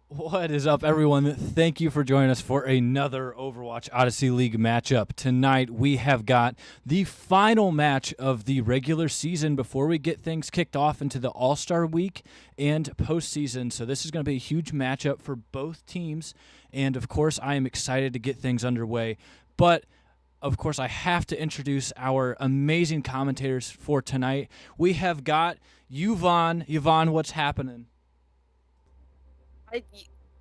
What is up, everyone? Thank you for joining us for another Overwatch Odyssey League matchup. Tonight, we have got the final match of the regular season before we get things kicked off into the All-Star Week and postseason. So this is going to be a huge matchup for both teams. And, of course, I am excited to get things underway. But, of course, I have to introduce our amazing commentators for tonight. We have got Yvonne. Yvonne, what's happening?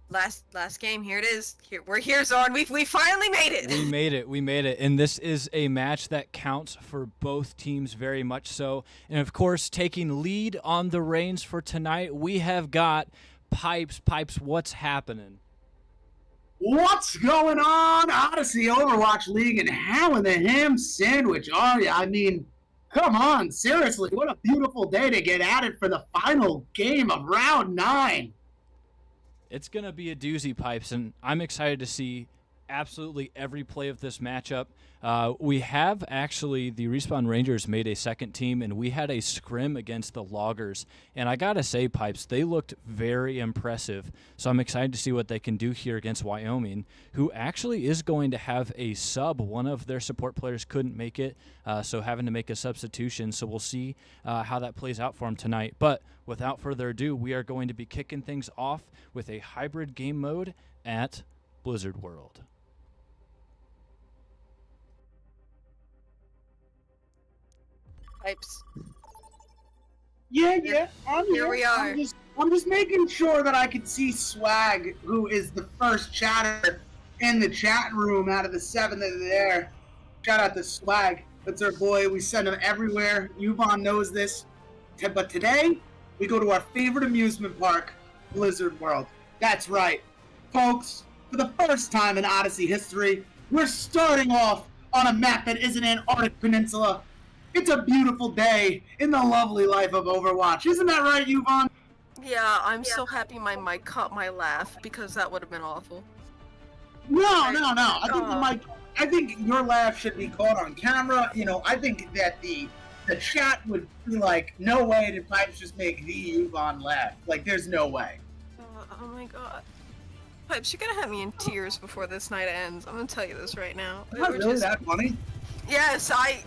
Last game, here it is. We're here, Zorn. We finally made it. We made it. And this is a match that counts for both teams very much so. And of course, taking lead on the reins for tonight, we have got Pipes. Pipes, what's happening? What's going on, Odyssey Overwatch League, and how in the ham sandwich are you? I mean, come on, seriously, what a beautiful day to get at it for the final game of round 9. It's going to be a doozy, Pipes, and I'm excited to see absolutely every play of this matchup. We have actually, the Respawn Rangers made a second team, and we had a scrim against the Loggers. And I got to say, Pipes, they looked very impressive. So I'm excited to see what they can do here against Wyoming, who actually is going to have a sub. One of their support players couldn't make it, so having to make a substitution. So we'll see how that plays out for them tonight. But without further ado, we are going to be kicking things off with a hybrid game mode at Blizzard World. Pipes. Yeah, Here we are. I'm just making sure that I can see Swag, who is the first chatter in the chat room out of the 7 that are there. Shout out to Swag. That's our boy. We send him everywhere. Yvonne knows this. But today, we go to our favorite amusement park, Blizzard World. That's right. Folks, for the first time in Odyssey history, we're starting off on a map that isn't an Arctic Peninsula. It's a beautiful day in the lovely life of Overwatch. Isn't that right, Yvonne? Yeah, I'm so happy my mic caught my laugh because that would have been awful. No. I think your laugh should be caught on camera. You know, I think that the chat would be like, no way did Pipes just make the Yvonne laugh. Like, there's no way. Oh my god. Pipes, you're gonna have me in tears before this night ends. I'm gonna tell you this right now. Is that really that funny? Yes, I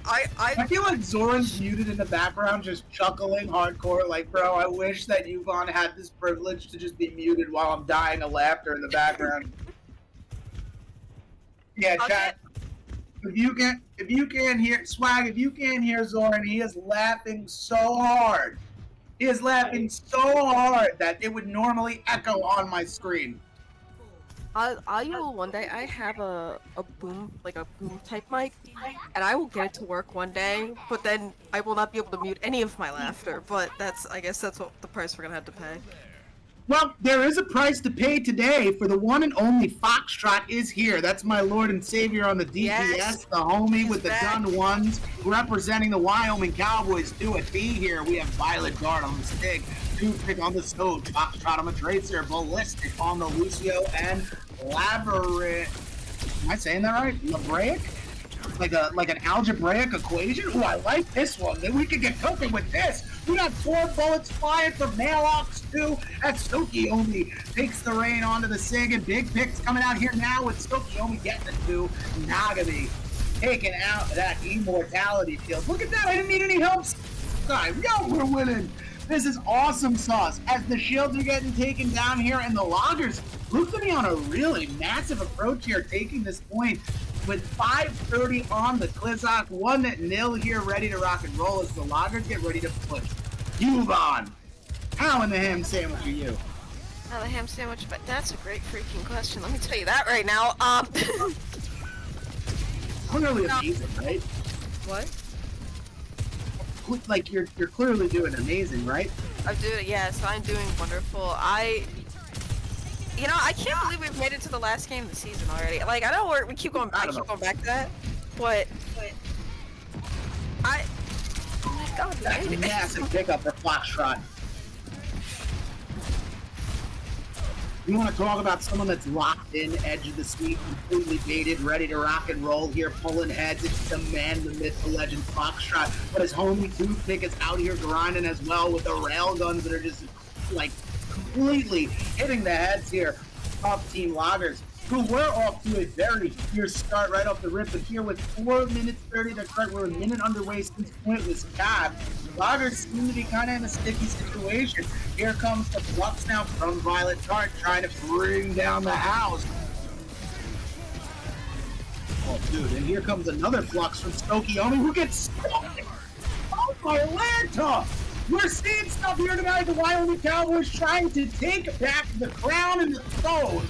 feel like Zoran's muted in the background, just chuckling hardcore. Like, bro, I wish that Yvonne had this privilege to just be muted while I'm dying of laughter in the background. Yeah, chat. If you can hear Swag, if you can't hear Zoran, he is laughing so hard. He is laughing so hard that it would normally echo on my screen. you know, one day I have a boom, like a boom type mic, and I will get it to work one day, but then I will not be able to mute any of my laughter, but I guess that's what the price we're gonna have to pay. Well, there is a price to pay today for the one and only Foxtrot is here. That's my Lord and Savior on the DPS, yes, the homie with the back. gun ones, representing the Wyoming Cowboys to a T here. We have Violet Guard on the stick, Toothpick on the stove, Foxtrot on the Tracer, Ballistic on the Lucio, and Labyrinth. Am I saying that right? Labraic? Like an algebraic equation? Ooh, I like this one. Then we could get cooking with this. We got 4 bullets fired from Mailbox 2 as Tokiomi takes the reign onto the SIG, and big picks coming out here now with Tokiomi getting the 2. Nagami taking out that immortality shield. Look at that, I didn't need any help. Yo, we're winning. This is awesome sauce. As the shields are getting taken down here, and the Loggers look to be on a really massive approach here, taking this point with 5:30 on the Klizzak, 1-0 here, ready to rock and roll as the Loggers get ready to push. Yvonne, how in the ham sandwich are you? Not a ham sandwich, but that's a great freaking question. Let me tell you that right now. Clearly amazing, right? What? Like, you're clearly doing amazing, right? I'm doing, yes, I'm doing wonderful. You know, I can't believe we've made it to the last game of the season already. Like, I know we keep going back, to that, but oh my god, that's a massive pickup for Foxtrot. You want to talk about someone that's locked in, edge of the suite, completely baited, ready to rock and roll here, pulling heads. It's the man, the myth, the legend, Foxtrot. But his homie Toothpick is out here grinding as well with the rail guns that are just like completely hitting the heads here of Team Loggers, who were off to a very fierce start right off the rip, but here with 4 minutes 30 to start, we're a minute underway since pointless cap. Loggers seem to be kind of in a sticky situation. Here comes the flux now from Violet Tart, trying to bring down the house. Oh, dude, and here comes another flux from Stokiomi, who gets stuck. Oh, my Atlanta! We're seeing stuff here tonight. The Wyoming Cowboys trying to take back the crown and the throne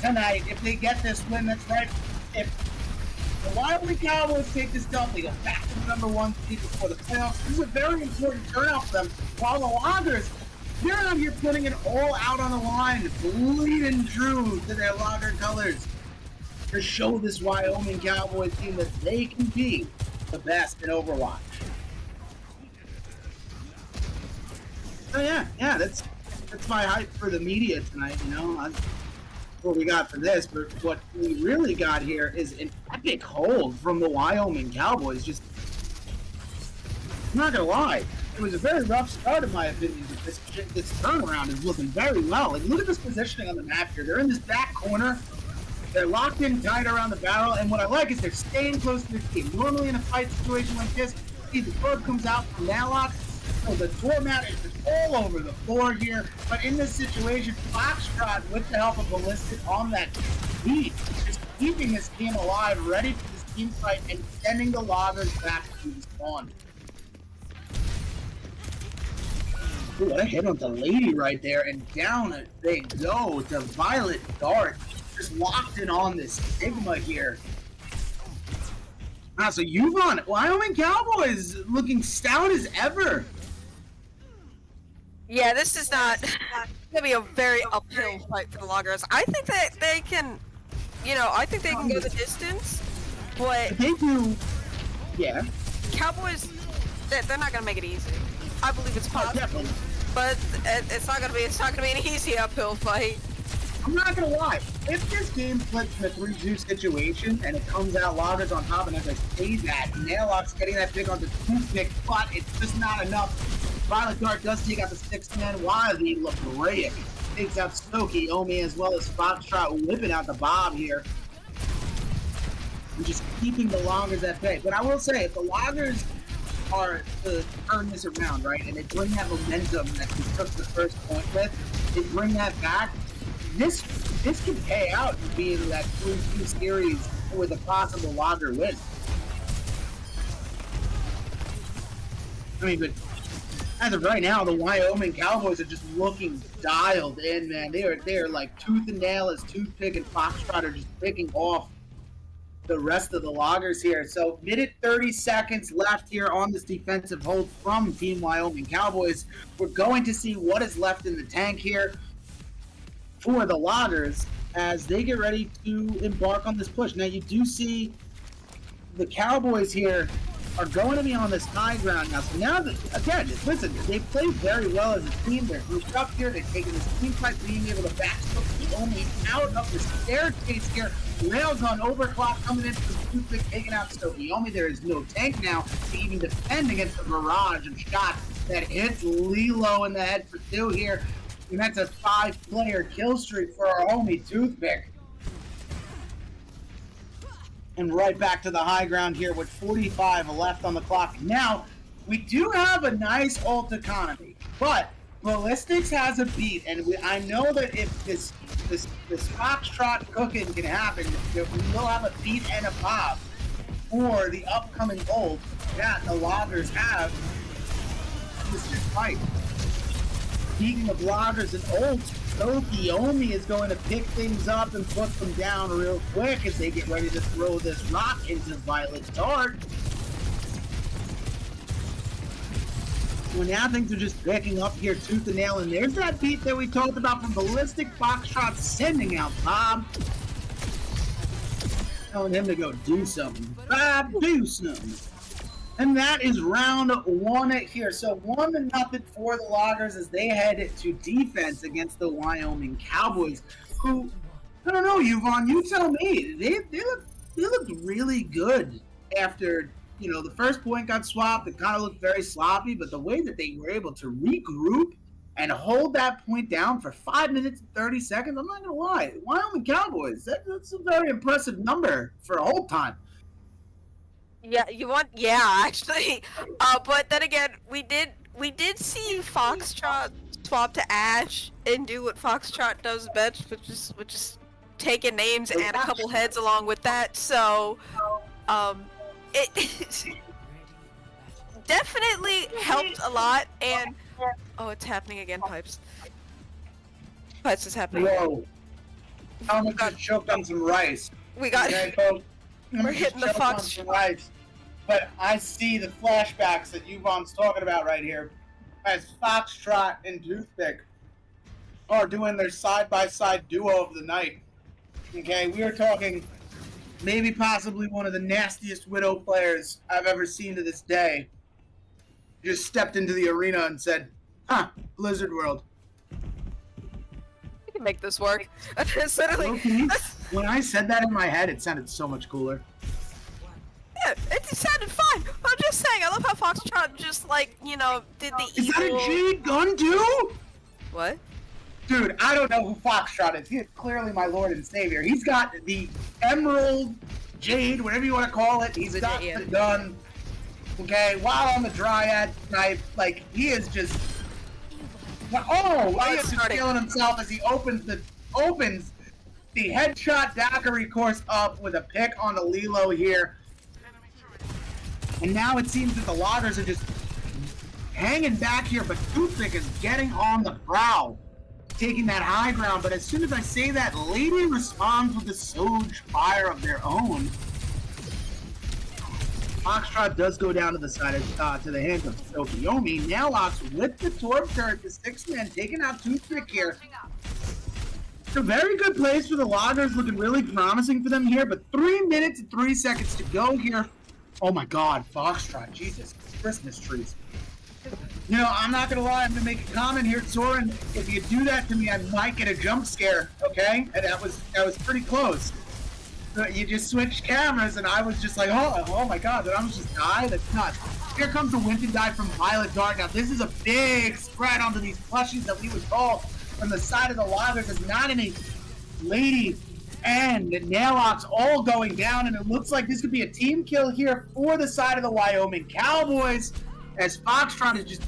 tonight. If they get this win, that's right. If the Wyoming Cowboys take this dub, they go back to the #1 seed before the playoffs. This is a very important turnout for them. While the Loggers, they're out here putting it all out on the line, bleeding true to their Logger colors to show this Wyoming Cowboys team that they can be the best in Overwatch. So yeah, that's my hype for the media tonight, you know. That's what we got for this, but what we really got here is an epic hold from the Wyoming Cowboys. Just, I'm not gonna lie, it was a very rough start in my opinion, but this turnaround is looking very well. Like, look at this positioning on the map here. They're in this back corner. They're locked in tight around the barrel, and what I like is they're staying close to their team. Normally in a fight situation like this, see the bird comes out from Nalock, so the doormat is just all over the floor here. But in this situation, Foxtrot, with the help of Ballistic on that beat, is keeping this team alive, ready for this team fight, and sending the Loggers back to the spawn. Ooh, what a hit on the lady right there, and down they go to Violet Dart. Just locked in on this Sigma here. So Yuvon, Wyoming Cowboys looking stout as ever. Yeah, this is not gonna be a very uphill fight for the Loggers. I think that they can, I think they can go the distance, but they do. Yeah. Cowboys, they're not gonna make it easy. I believe it's possible, but it's not gonna be an easy uphill fight. I'm not gonna lie. If this game flips in a 3-2 situation and it comes out Loggers on top, and as I say that, Naillock's getting that pick on the 2-pick, but it's just not enough. Violet Dart does take out the 6-man while the LeBraic takes out Stokiomi, as well as Foxtrot whipping out the Bob here. And just keeping the Loggers at bay. But I will say, if the Loggers are to turn this around, right, and they bring that momentum that we took the first point with, they bring that back, this could pay out to being that 3-2 series with a possible Logger win. I mean, but as of right now, the Wyoming Cowboys are just looking dialed in, man. They are like tooth and nail as Toothpick and Foxtrot are just picking off the rest of the Loggers here. So, minute 30 seconds left here on this defensive hold from Team Wyoming Cowboys. We're going to see what is left in the tank here for the Loggers as they get ready to embark on this push. Now, you do see the Cowboys here are going to be on this high ground now. So now, again, listen, they played very well as a team. They're grouped up here. They've taken this team fight, being able to backstop the only out of the staircase here. Railgun overclock coming in from Toothpick, taking out Stokiomi. There is no tank now to even defend against the barrage of shots that hits Lilo in the head for 2 here. And that's a 5-player kill streak for our homie Toothpick. And right back to the high ground here with 45 left on the clock. Now, we do have a nice ult economy, but Ballistics has a beat, and I know that if this Foxtrot cooking can happen, we will have a beat and a pop for the upcoming ult that the Loggers have in this fight. Speaking of Loggers and ults, Stokiomi is going to pick things up and put them down real quick as they get ready to throw this rock into Violet Dart. Well, now things are just picking up here tooth and nail, and there's that beat that we talked about from Ballistic. Foxtrot sending out Bob. Telling him to go do something. Bob, do something. And that is round 1 here. So 1-0 for the Loggers as they head to defense against the Wyoming Cowboys, who, I don't know, Yuvon, you tell me. They looked really good after, the first point got swapped. It kind of looked very sloppy, but the way that they were able to regroup and hold that point down for 5 minutes and 30 seconds, I'm not going to lie. Wyoming Cowboys, that's a very impressive number for a whole time. Yeah, actually. But then again, we did see Foxtrot swap to Ash and do what Foxtrot does best, which is taking names and a couple heads along with that. So, it definitely helped a lot. And oh, it's happening again, Pipes. Pipes is happening. Whoa! Almost just choked on some rice. We got. Okay, folks. We're hitting the Fox. But I see the flashbacks that Yvonne's talking about right here, as Foxtrot and Toothpick are doing their side-by-side duo of the night. Okay, we are talking maybe possibly one of the nastiest Widow players I've ever seen to this day. Just stepped into the arena and said, "Huh, Blizzard World." We can make this work. Literally. When I said that in my head, it sounded so much cooler. Yeah, it sounded fine. I'm just saying, I love how Foxtrot just, like, you know, did the Is that a Jade gun, too? What? Dude, I don't know who Foxtrot is. He is clearly my lord and savior. He's got the Emerald, Jade, whatever you want to call it. He's got the gun. Okay, while on the Dryad knife, like, he is just... Oh, he is just feeling himself as he opens the headshot daiquiri course up with a pick on the Lilo here. And now it seems that the loggers are just hanging back here, but Toothpick is getting on the prowl, taking that high ground. But as soon as I say that, Lady responds with the Soge fire of their own. Foxtrot does go down to the side of, to the hands of Tokyomi. Naillox with the Torb turret, the 6-man taking out Toothpick here. It's a very good place for the loggers, looking really promising for them here, but 3 minutes and 3 seconds to go here. Oh my god, Foxtrot, Jesus, Christmas trees. You know, I'm not gonna lie, I'm gonna make a comment here, Soren. If you do that to me, I might get a jump scare, okay? And that was pretty close. You just switched cameras, and I was just like, oh my god, did I almost just die? That's nuts. Here comes the Winton die from Violet Dart. Now, this is a big spread onto these plushies that we would call from the side of the loggers. It's not any Lady and Naillox all going down, and it looks like this could be a team kill here for the side of the Wyoming Cowboys, as Foxtrot is just...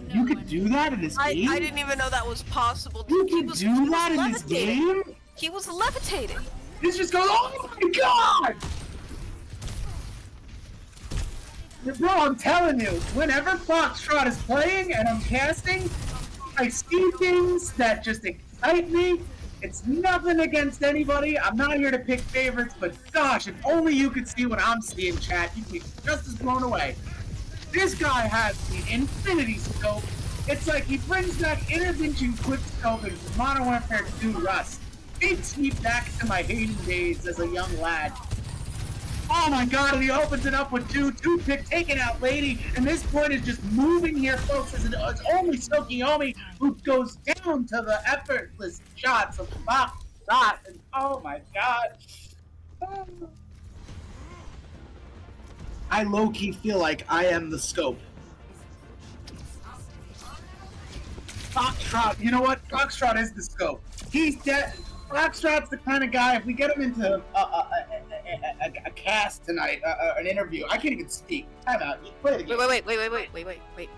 You could do that in this game? I didn't even know that was possible. You could do that in this game? He was levitating. This just goes, oh my god! Bro, I'm telling you, whenever Foxtrot is playing and I'm casting, I see things that just excite me. It's nothing against anybody. I'm not here to pick favorites, but gosh, if only you could see what I'm seeing, chat, you'd be just as blown away. This guy has the Infinity Scope. It's like he brings back Intervention Quick Scope in Modern Warfare 2 Rust. Takes me back to my Hayden days as a young lad. Oh my god, and he opens it up with Toothpick taking out Lady, and this point is just moving here, folks, as it's only Tokyomi who goes down to the effortless shots of Foxtrot, and oh my god. I low-key feel like I am the scope. Foxtrot, you know what? Foxtrot is the scope. He's dead. Foxtrot's the kind of guy, if we get him into a cast tonight, an interview, I can't even speak. Time out. Just play the game. Wait.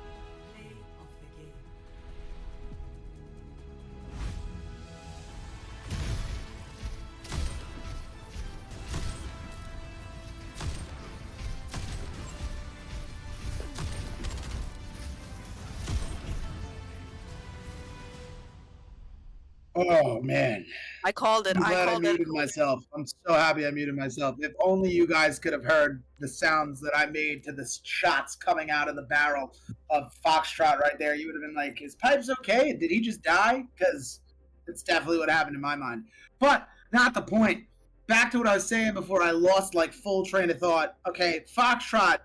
Oh man. I called it. I'm glad I muted myself. I'm so happy I muted myself. If only you guys could have heard the sounds that I made to the shots coming out of the barrel of Foxtrot right there, you would have been like, is Pipes okay? Did he just die? Because it's definitely what happened in my mind. But not the point. Back to what I was saying before I lost like full train of thought. Okay, Foxtrot,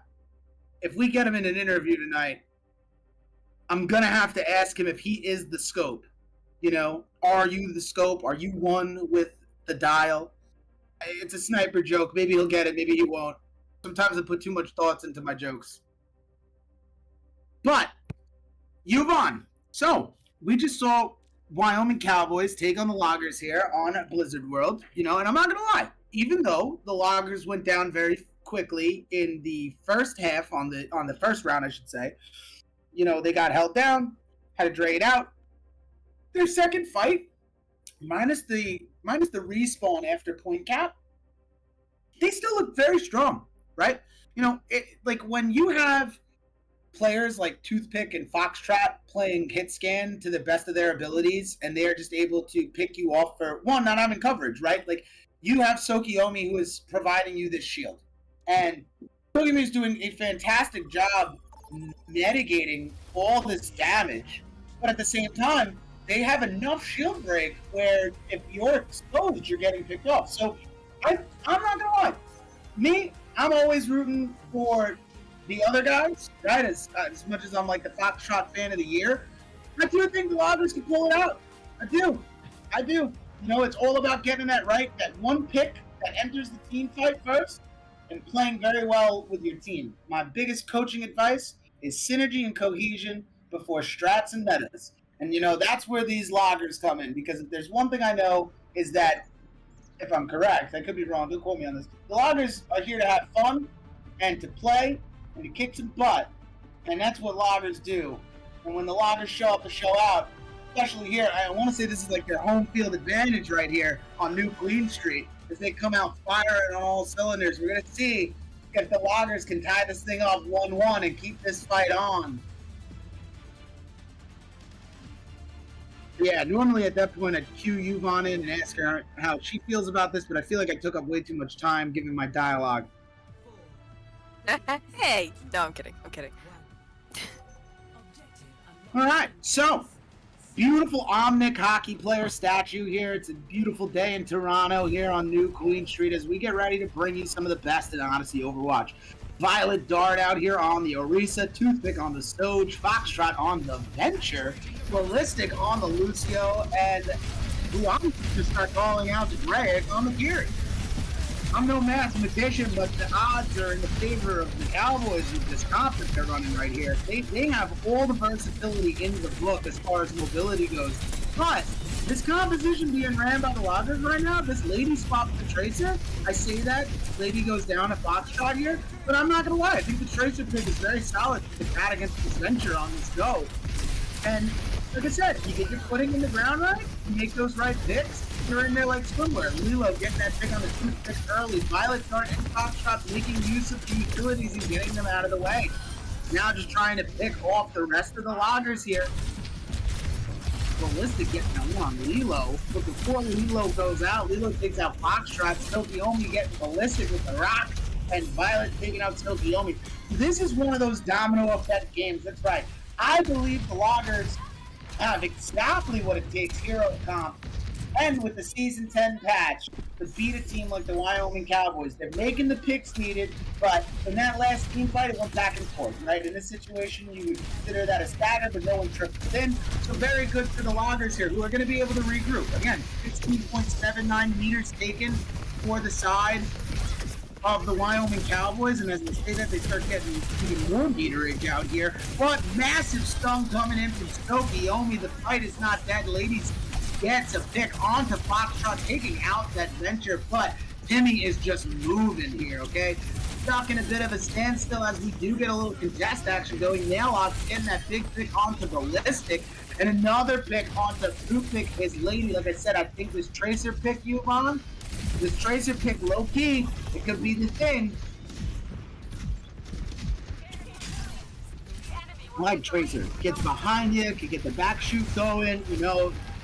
if we get him in an interview tonight, I'm going to have to ask him if he is the scope. You know, are you the scope? Are you one with the dial? It's a sniper joke. Maybe he'll get it. Maybe he won't. Sometimes I put too much thoughts into my jokes. But, Yvonne, So we just saw Wyoming Cowboys take on the Loggers here on Blizzard World, and I'm not gonna lie, even though the Loggers went down very quickly in the first half on the first round, I should say, they got held down, had to drag it out. Their second fight, minus the respawn after point cap, they still look very strong, right? Like when you have players like Toothpick and Foxtrot playing hit scan to the best of their abilities, and they are just able to pick you off for one, not having coverage, right? Like you have Tsukiyomi who is providing you this shield, and Tsukiyomi is doing a fantastic job mitigating all this damage, but at the same time, they have enough shield break where if you're exposed, you're getting picked off. So I'm not gonna lie, I'm always rooting for the other guys, right? As much as I'm like the Foxtrot fan of the year, I do think the Loggers can pull it out. I do. It's all about getting that right, that one pick that enters the team fight first, and playing very well with your team. My biggest coaching advice is synergy and cohesion before strats and metas. And that's where these Loggers come in, because if there's one thing I know is that, if I'm correct, I could be wrong, don't quote me on this, the Loggers are here to have fun and to play and to kick some butt. And that's what Loggers do. And when the Loggers show up to show out, especially here, I want to say this is like their home field advantage right here on New Queen Street, as they come out firing on all cylinders. We're going to see if the Loggers can tie this thing off 1-1 and keep this fight on. Yeah, normally at that point I'd cue Yvonne in and ask her how she feels about this, but I feel like I took up way too much time giving my dialogue. Hey! No, I'm kidding. Alright, so, beautiful Omnic hockey player statue here. It's a beautiful day in Toronto here on New Queen Street as we get ready to bring you some of the best in Odyssey Overwatch. Violet Dart out here on the Orisa, Toothpick on the Stoge, Foxtrot on the Venture, Ballistic on the Lucio, and who I'm going to start calling out to Greg on the Fury. I'm no mathematician, but the odds are in the favor of the Cowboys with this conference they're running right here. They have all the versatility in the book as far as mobility goes. But this composition being ran by the Loggers right now, this lady spot the Tracer, I say that, lady goes down a Foxtrot here, but I'm not going to lie, I think the Tracer pick is very solid to bat against this Venture on this go. And like I said, you get your footing in the ground right, you make those right picks, you're in there like swimwear. Lilo getting that pick on the Toothpick early, Violet Dart and Foxtrot making use of the utilities and getting them out of the way. Now just trying to pick off the rest of the Loggers here. Ballistic getting that one on Lilo, but before Lilo goes out, Lilo takes out Foxtrot, Tokiomi getting Ballistic with the rock, and Violet taking out Tokiomi. This is one of those domino effect games, that's right. I believe the Loggers have exactly what it takes, hero comp, and with the Season 10 patch, to beat a team like the Wyoming Cowboys. They're making the picks needed, but in that last team fight, it went back and forth, right? In this situation, you would consider that a stagger, but no one tripped in. So very good for the Loggers here, who are going to be able to regroup. Again, 16.79 meters taken for the side of the Wyoming Cowboys, and as they say that, they start getting even more meterage out here. But massive stun coming in from Tokiomi. The fight is not dead. Ladies gets a pick onto Foxtrot, taking out that Venture, but Timmy is just moving here, okay? Stuck in a bit of a standstill as we do get a little contest action going. Naillock getting that big pick onto Ballistic, and another pick onto Toothpick, his lady. Like I said, I think this Tracer pick, Yvonne, this Tracer pick low-key, it could be the thing. Like Tracer, gets behind you, can get the back shoot going,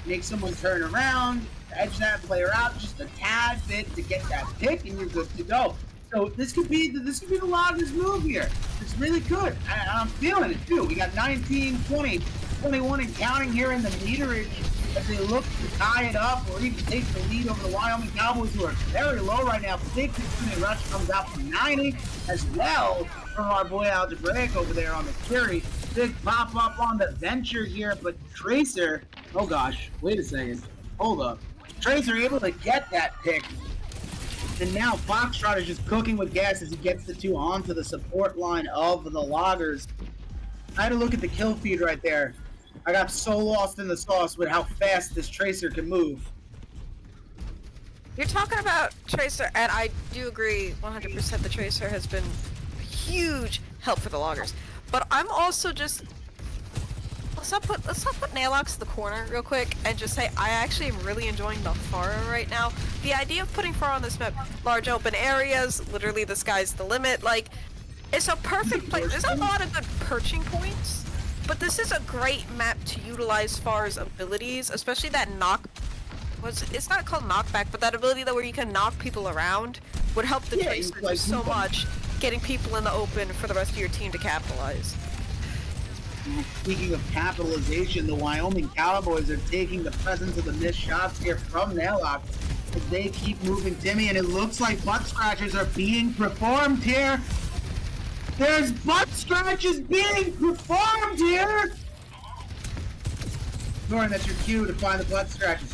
make someone turn around, edge that player out just a tad bit to get that pick, and you're good to go. So this could be the Loggers move here. It's really good. I'm feeling it too. We got 19, 20, 21 and counting here in the meterage as they look to tie it up or even take the lead over the Wyoming Cowboys, who are very low right now. Big 2-minute rush comes out from 90 as well from our boy Algebraic over there on the Fury. Big pop up on the Venture here, but Tracer, oh gosh, wait a second, hold up. Tracer able to get that pick, and now Foxtrot is just cooking with gas as he gets the two onto the support line of the Loggers. I had to look at the kill feed right there. I got so lost in the sauce with how fast this Tracer can move. You're talking about Tracer, and I do agree 100% the Tracer has been a huge help for the loggers. But I'm also just... Let's not put Nailbox in the corner real quick and just say I actually am really enjoying the Pharah right now. The idea of putting Pharah on this map, large open areas, literally the sky's the limit, like, it's a perfect place. There's a lot of good perching points, but this is a great map to utilize Pharah's abilities, especially that knock... It's not called knockback, but that ability that where you can knock people around would help the Tracer do so much, getting people in the open for the rest of your team to capitalize. Speaking of capitalization, the Wyoming Cowboys are taking the presence of the missed shots here from Nailbox as they keep moving Timmy, and it looks like butt scratches are being performed here. There's butt scratches being performed here! Norton, that's your cue to find the butt scratches.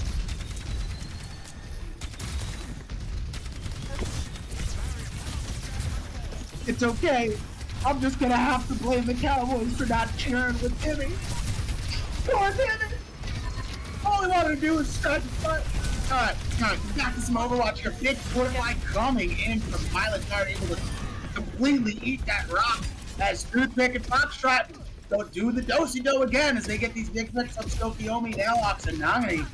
It's okay. I'm just gonna have to blame the Cowboys for not cheering with Timmy. Poor Timmy! All he wanted to do was scratch his butt. Alright, back to some Overwatch here. Big fortify coming in from Violet Card, able to completely eat that rock as Toothpick and Foxtrot don't do the do-si-do again as they get these big picks of Stokiomi, Nailbox, and Nagani.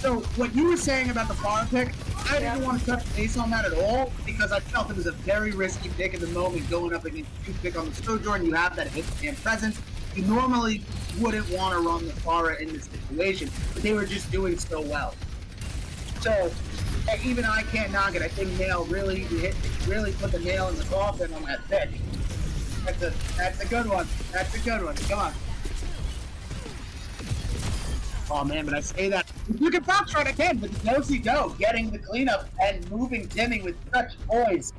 So, what you were saying about the Pharah pick, I didn't want to touch base on that at all because I felt it was a very risky pick in the moment going up against Toothpick on the Sojourn. You have that hit-stand presence. You normally wouldn't want to run the Pharah in this situation, but they were just doing so well. So, even I can't knock it. I think Nail really put the nail in the coffin on that pick. That's a good one. That's a good one. Come on. Oh man, but I say that. You can Foxtrot again with do-si-do, getting the cleanup and moving Timmy with such poise.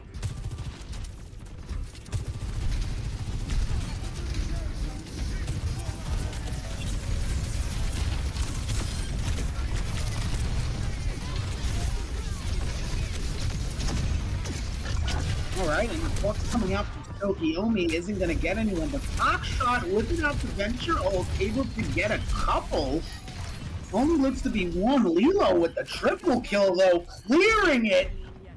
Alright, and the fork coming out from Stokiomi isn't going to get anyone, but Foxtrot without the venture able to get a couple. Only looks to be one. Lilo with the triple kill, though, clearing it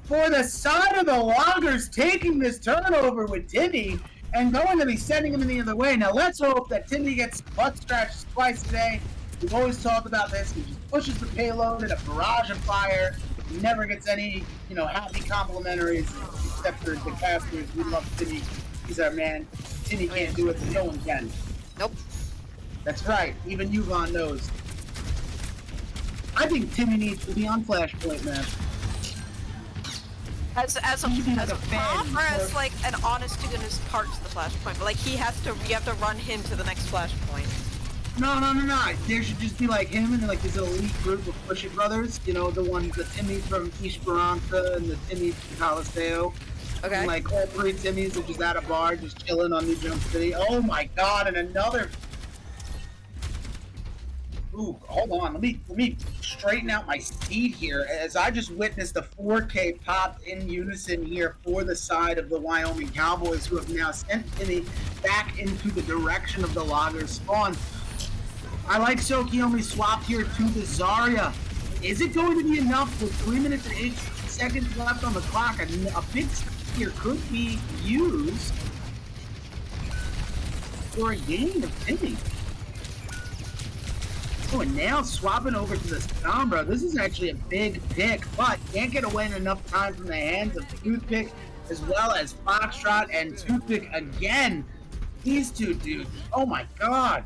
for the side of the loggers, taking this turnover with Timmy and going to be sending him in the other way. Now, let's hope that Timmy gets butt scratched twice today. We've always talked about this. He just pushes the payload in a barrage of fire. He never gets any, happy complimentaries except for the casters. We love Timmy. He's our man. Timmy can't do it, so no one can. Nope. That's right. Even Yvonne knows. I think Timmy needs to be on Flashpoint, man. As a prop, or as like an honest to goodness part to the Flashpoint, but like you have to run him to the next Flashpoint. No. There should just be like him and like this elite group of Push It brothers. The Timmy from Esperanza and the Timmy from Caliseo. Okay. And like all three Timmys are just at a bar, just chilling on New Jump City. Oh my god! And another. Ooh, hold on. Let me straighten out my seat here as I just witnessed a 4K pop in unison here for the side of the Wyoming Cowboys, who have now sent Timmy back into the direction of the Loggers spawn. I like Stokiomi swapped here to the Zarya. Is it going to be enough with 3 minutes and 8 seconds left on the clock? A big step here could be used for a gain of Timmy. Oh, and now swapping over to the Sombra. This is actually a big pick, but can't get away in enough time from the hands of Toothpick, as well as Foxtrot and Toothpick again. These two dudes. Oh my god.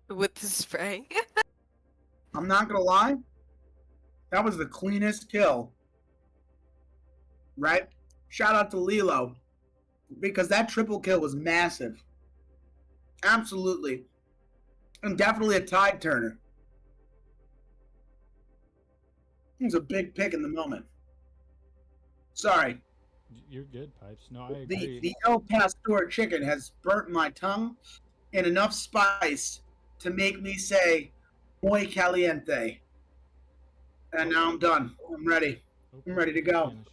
With the spray. I'm not gonna lie. That was the cleanest kill. Right? Shout out to Lilo. Because that triple kill was massive. Absolutely. And definitely a tide turner. It was a big pick in the moment. Sorry. You're good, Pipes. No, I The agree. the El Pastor chicken has burnt my tongue in enough spice to make me say muy caliente. And now I'm done. I'm ready. Oh, I'm ready to speaking go. Spanish.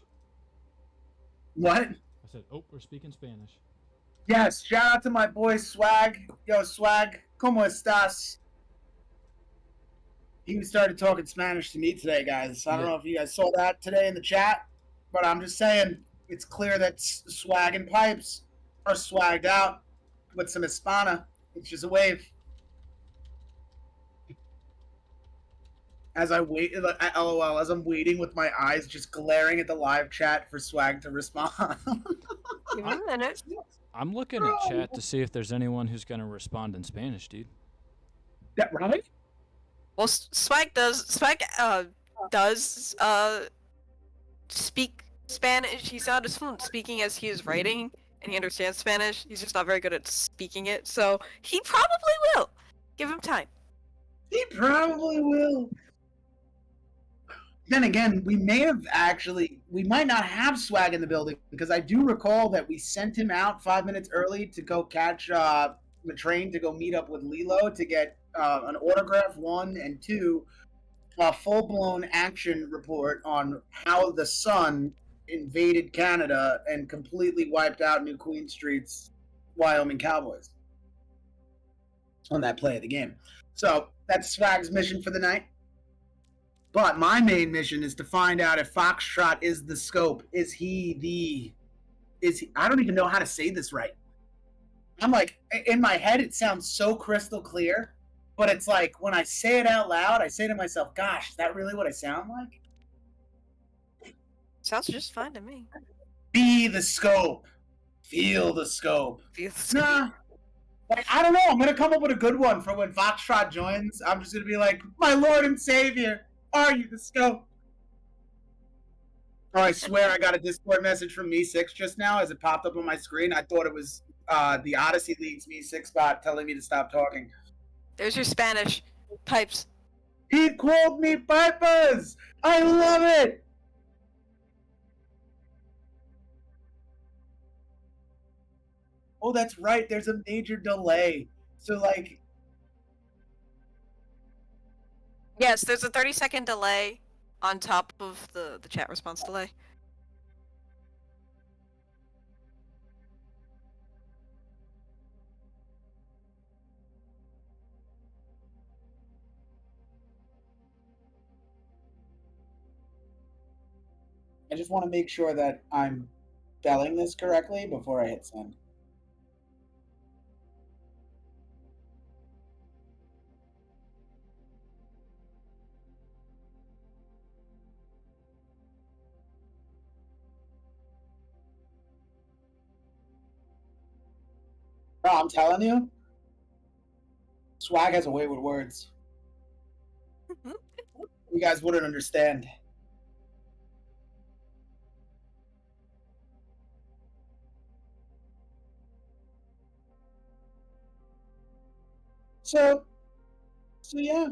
What? I said, oh, we're speaking Spanish. Yes, shout out to my boy Swag. Yo, Swag, ¿cómo estás? He started talking Spanish to me today, guys. I don't know if you guys saw that today in the chat, but I'm just saying it's clear that Swag and Pipes are swagged out with some Hispana. It's just a wave. As I wait, LOL, as I'm waiting with my eyes just glaring at the live chat for Swag to respond. Give me a minute. I'm looking at chat to see if there's anyone who's going to respond in Spanish, dude. That right? Well, Swag does speak Spanish. He's not as fluent speaking as he is writing, and he understands Spanish. He's just not very good at speaking it, so he probably will. Give him time. He probably will. Then again, we might not have Swag in the building because I do recall that we sent him out 5 minutes early to go catch the train to go meet up with Lilo to get an autograph, 1, and 2, a full-blown action report on how the Sun invaded Canada and completely wiped out New Queen Street's Wyoming Cowboys on that play of the game. So that's Swag's mission for the night. But my main mission is to find out if Foxtrot is the scope. I don't even know how to say this right. I'm like, in my head, it sounds so crystal clear, but it's like when I say it out loud, I say to myself, gosh, is that really what I sound like? Sounds just fine to me. Be the scope. Feel the scope. Feels Nah. Like, I don't know. I'm going to come up with a good one for when Foxtrot joins. I'm just going to be like, my Lord and Savior, are you the scope? Oh, I swear I got a Discord message from Me6 just now as it popped up on my screen. I thought it was the Odyssey League's Me6 bot telling me to stop talking. There's your Spanish. Pipes. He called me Pipers! I love it! Oh, that's right. There's a major delay. So, like... Yes, there's a 30-second delay on top of the chat response delay. I just want to make sure that I'm spelling this correctly before I hit send. Bro, I'm telling you, Swag has a way with words. You guys wouldn't understand. So yeah.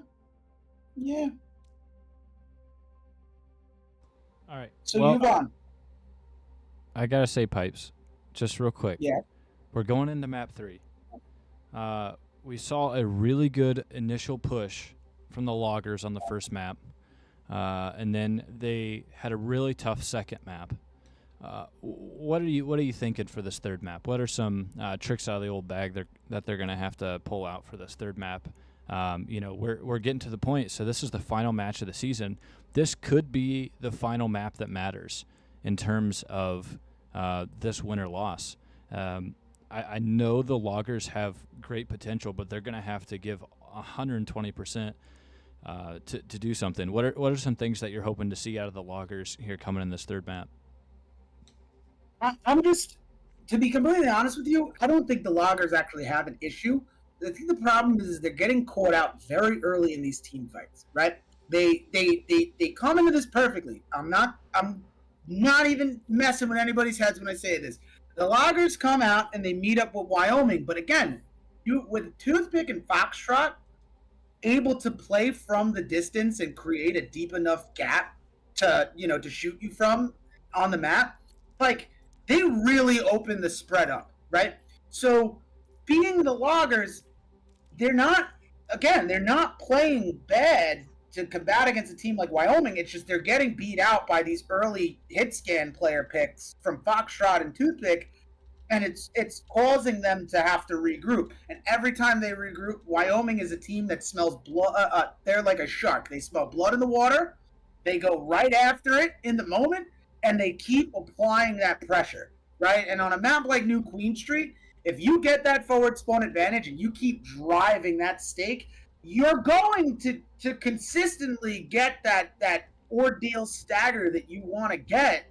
All right. So well, move on. I got to say, Pipes, just real quick. Yeah. We're going into map 3. We saw a really good initial push from the loggers on the first map, and then they had a really tough second map. What are you thinking for this third map? What are some tricks out of the old bag that they're going to have to pull out for this third map? We're getting to the point. So this is the final match of the season. This could be the final map that matters in terms of this win or loss. I know the loggers have great potential, but they're going to have to give 120% to do something. What are some things that you're hoping to see out of the loggers here coming in this third map? I'm just, to be completely honest with you, I don't think the loggers actually have an issue. I think the problem is they're getting caught out very early in these team fights, right? They come into this perfectly. I'm not even messing with anybody's heads when I say this. The loggers come out and they meet up with Wyoming, but again, with Toothpick and Foxtrot able to play from the distance and create a deep enough gap to to shoot you from on the map, like they really open the spread up, right? So being the Loggers, they're not playing bad to combat against a team like Wyoming. It's just they're getting beat out by these early hit scan player picks from Foxtrot and Toothpick, and it's causing them to have to regroup. And every time they regroup, Wyoming is a team that smells blood. They're like a shark. They smell blood in the water. They go right after it in the moment, and they keep applying that pressure, right? And on a map like New Queen Street, if you get that forward spawn advantage and you keep driving that stake, you're going to consistently get that ordeal stagger that you want to get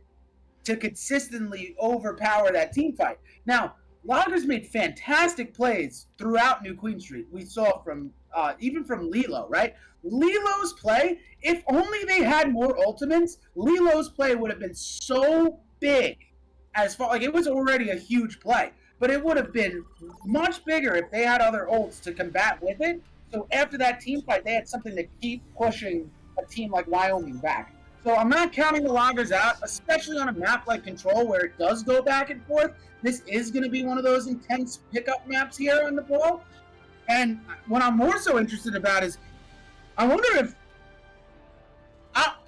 to consistently overpower that team fight. Now, Loggers made fantastic plays throughout New Queen Street. We saw from even from Lilo, right? Lilo's play, if only they had more ultimates, Lilo's play would have been so big. As far like it was already a huge play, but it would have been much bigger if they had other ults to combat with it. So after that team fight, they had something to keep pushing a team like Wyoming back. So I'm not counting the Loggers out, especially on a map like Control where it does go back and forth. This is going to be one of those intense pickup maps here on the ball. And what I'm more so interested about is, I wonder if...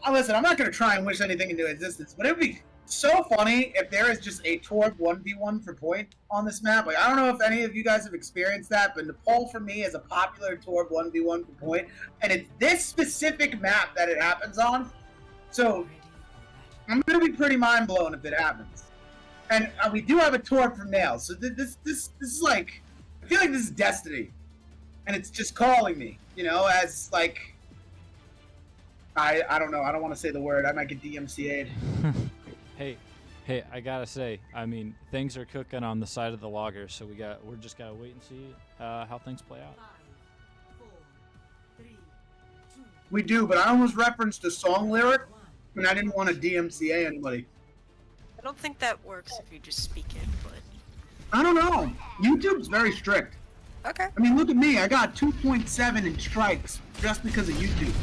listen, I'm not going to try and wish anything into existence, but it would be so funny if there is just a Torb 1v1 for point on this map. Like, I don't know if any of you guys have experienced that, but Nepal for me is a popular Torb 1v1 for point, and it's this specific map that it happens on. So I'm going to be pretty mind blown if it happens. And we do have a Torb for Nails, so this is like, I feel like this is destiny, and it's just calling me, as like, I don't know, I don't want to say the word, I might get DMCA'd. Hey, I gotta say, I mean, things are cooking on the side of the Loggers, so we're just gotta wait and see how things play out. 5, 4, 3, 2. We do, but I almost referenced a song lyric, and I didn't want to DMCA anybody. I don't think that works if you just speak it, but... I don't know. YouTube's very strict. Okay. I mean, look at me. I got 2.7 in strikes just because of YouTube.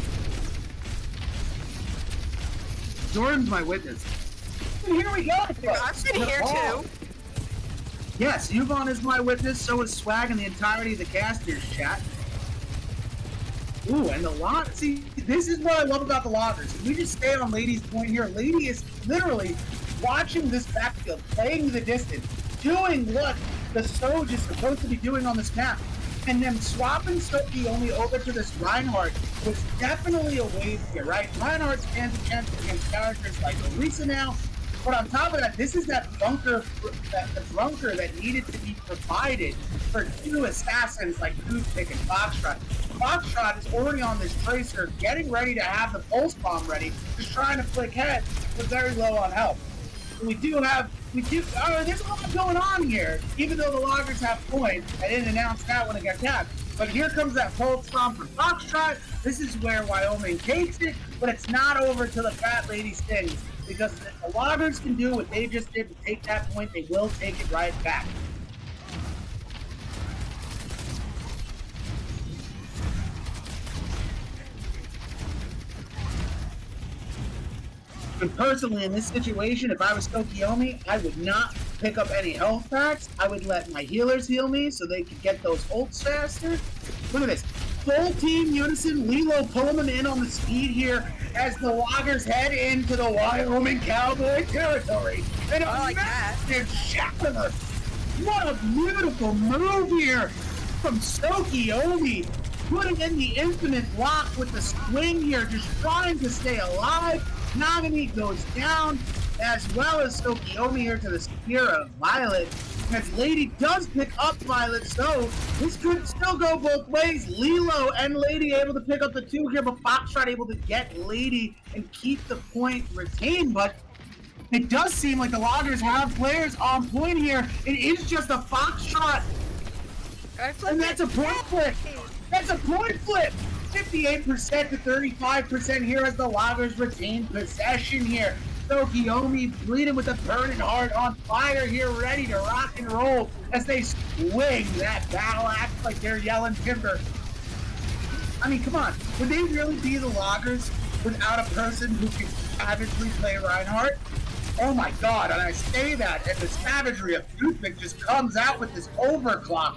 Jordan's my witness. And here we go. I'm sitting here too. Yes, Yvonne is my witness. So is Swag and the entirety of the casters chat. Ooh, and the lot. See, this is what I love about the Loggers. If we just stay on Lady's point here, Lady is literally watching this backfield, playing the distance, doing what the Soj is supposed to be doing on this map. And then swapping Soki only over to this Reinhardt was definitely a wave here, right? Reinhardt stands a chance against characters like Orisa now. But on top of that, this is that bunker that needed to be provided for two assassins like Toothpick and Foxtrot. Foxtrot is already on this tracer, getting ready to have the pulse bomb ready, just trying to flick head, but very low on health. There's a lot going on here. Even though the Loggers have points, I didn't announce that when it got tapped. But here comes that pulse bomb from Foxtrot. This is where Wyoming takes it, but it's not over till the fat lady stings. Because if the Loggers can do what they just did to take that point, they will take it right back. And personally, in this situation, if I was Tokiomi, I would not pick up any health packs. I would let my healers heal me so they could get those ults faster. Look at this. Full team unison, Lilo pulling them in on the speed here as the Loggers head into the Wyoming Cowboy territory. And a massive shatter. What a beautiful move here from Tokiomi. Putting in the infinite block with the swing here, just trying to stay alive. Nagani goes down, as well as Tokiomi here to the spear of Violet. As Lady does pick up Violet, so this could still go both ways. Lilo and Lady able to pick up the two here, but Foxtrot able to get Lady and keep the point retained. But it does seem like the Loggers have players on point here. It is just a Foxtrot. And that's a point flip. That's a point flip. 58% to 35% here as the Loggers retain possession here. Tokiomi bleeding with a burning heart, on fire here, ready to rock and roll as they swing that battle axe like they're yelling timber. I mean, come on. Would they really be the Loggers without a person who can savagely play Reinhardt? Oh my god, and I say that, and the savagery of Toothpick just comes out with this overclock.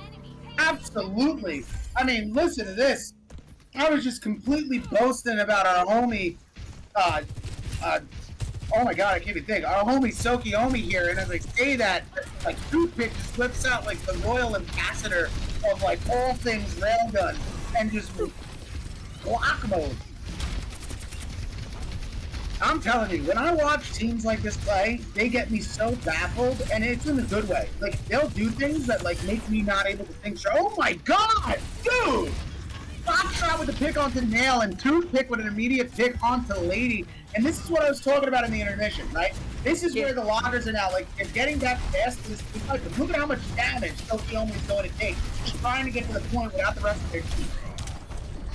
Absolutely. I mean, listen to this. I was just completely boasting about our homie, oh my god, I can't even think. Our homie Sokiomi here, and as I say that, like, Toothpick just whips out like the royal ambassador of like all things railgun and just block mode. I'm telling you, when I watch teams like this play, they get me so baffled, and it's in a good way. Like, they'll do things that, like, make me not able to think straight. Oh my god! Dude! Foxtrot with the pick onto Nail, and Toothpick with an immediate pick onto Lady. And this is what I was talking about in the intermission, right? This is where the Loggers are now, like, they're getting back fast to this fight. Look at how much damage Tokiomi is going to take. Just trying to get to the point without the rest of their team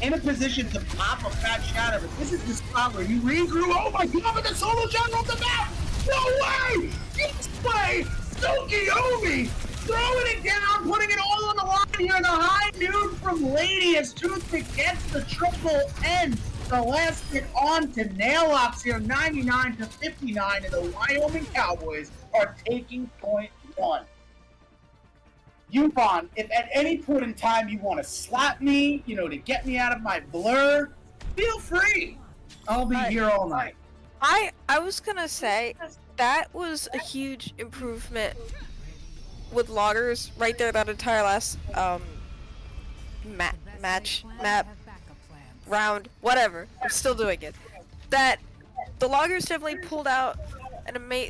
in a position to pop a fat shatter, but this is the spot where you regrew. Oh my god, with the solo shot off the map! No way! This way! Tokiomi throwing it down, putting it all on the line here in the high noon from Lady as Toothpick gets the triple end. The last hit on to Nailbox here, 99 to 59, and the Wyoming Cowboys are taking point one. Yupon, if at any point in time you want to slap me, you know, to get me out of my blur, feel free. I'll be here all night. I was gonna say that was a huge improvement with Loggers right there. That entire last map round, whatever. I'm still doing it. That the Loggers definitely pulled out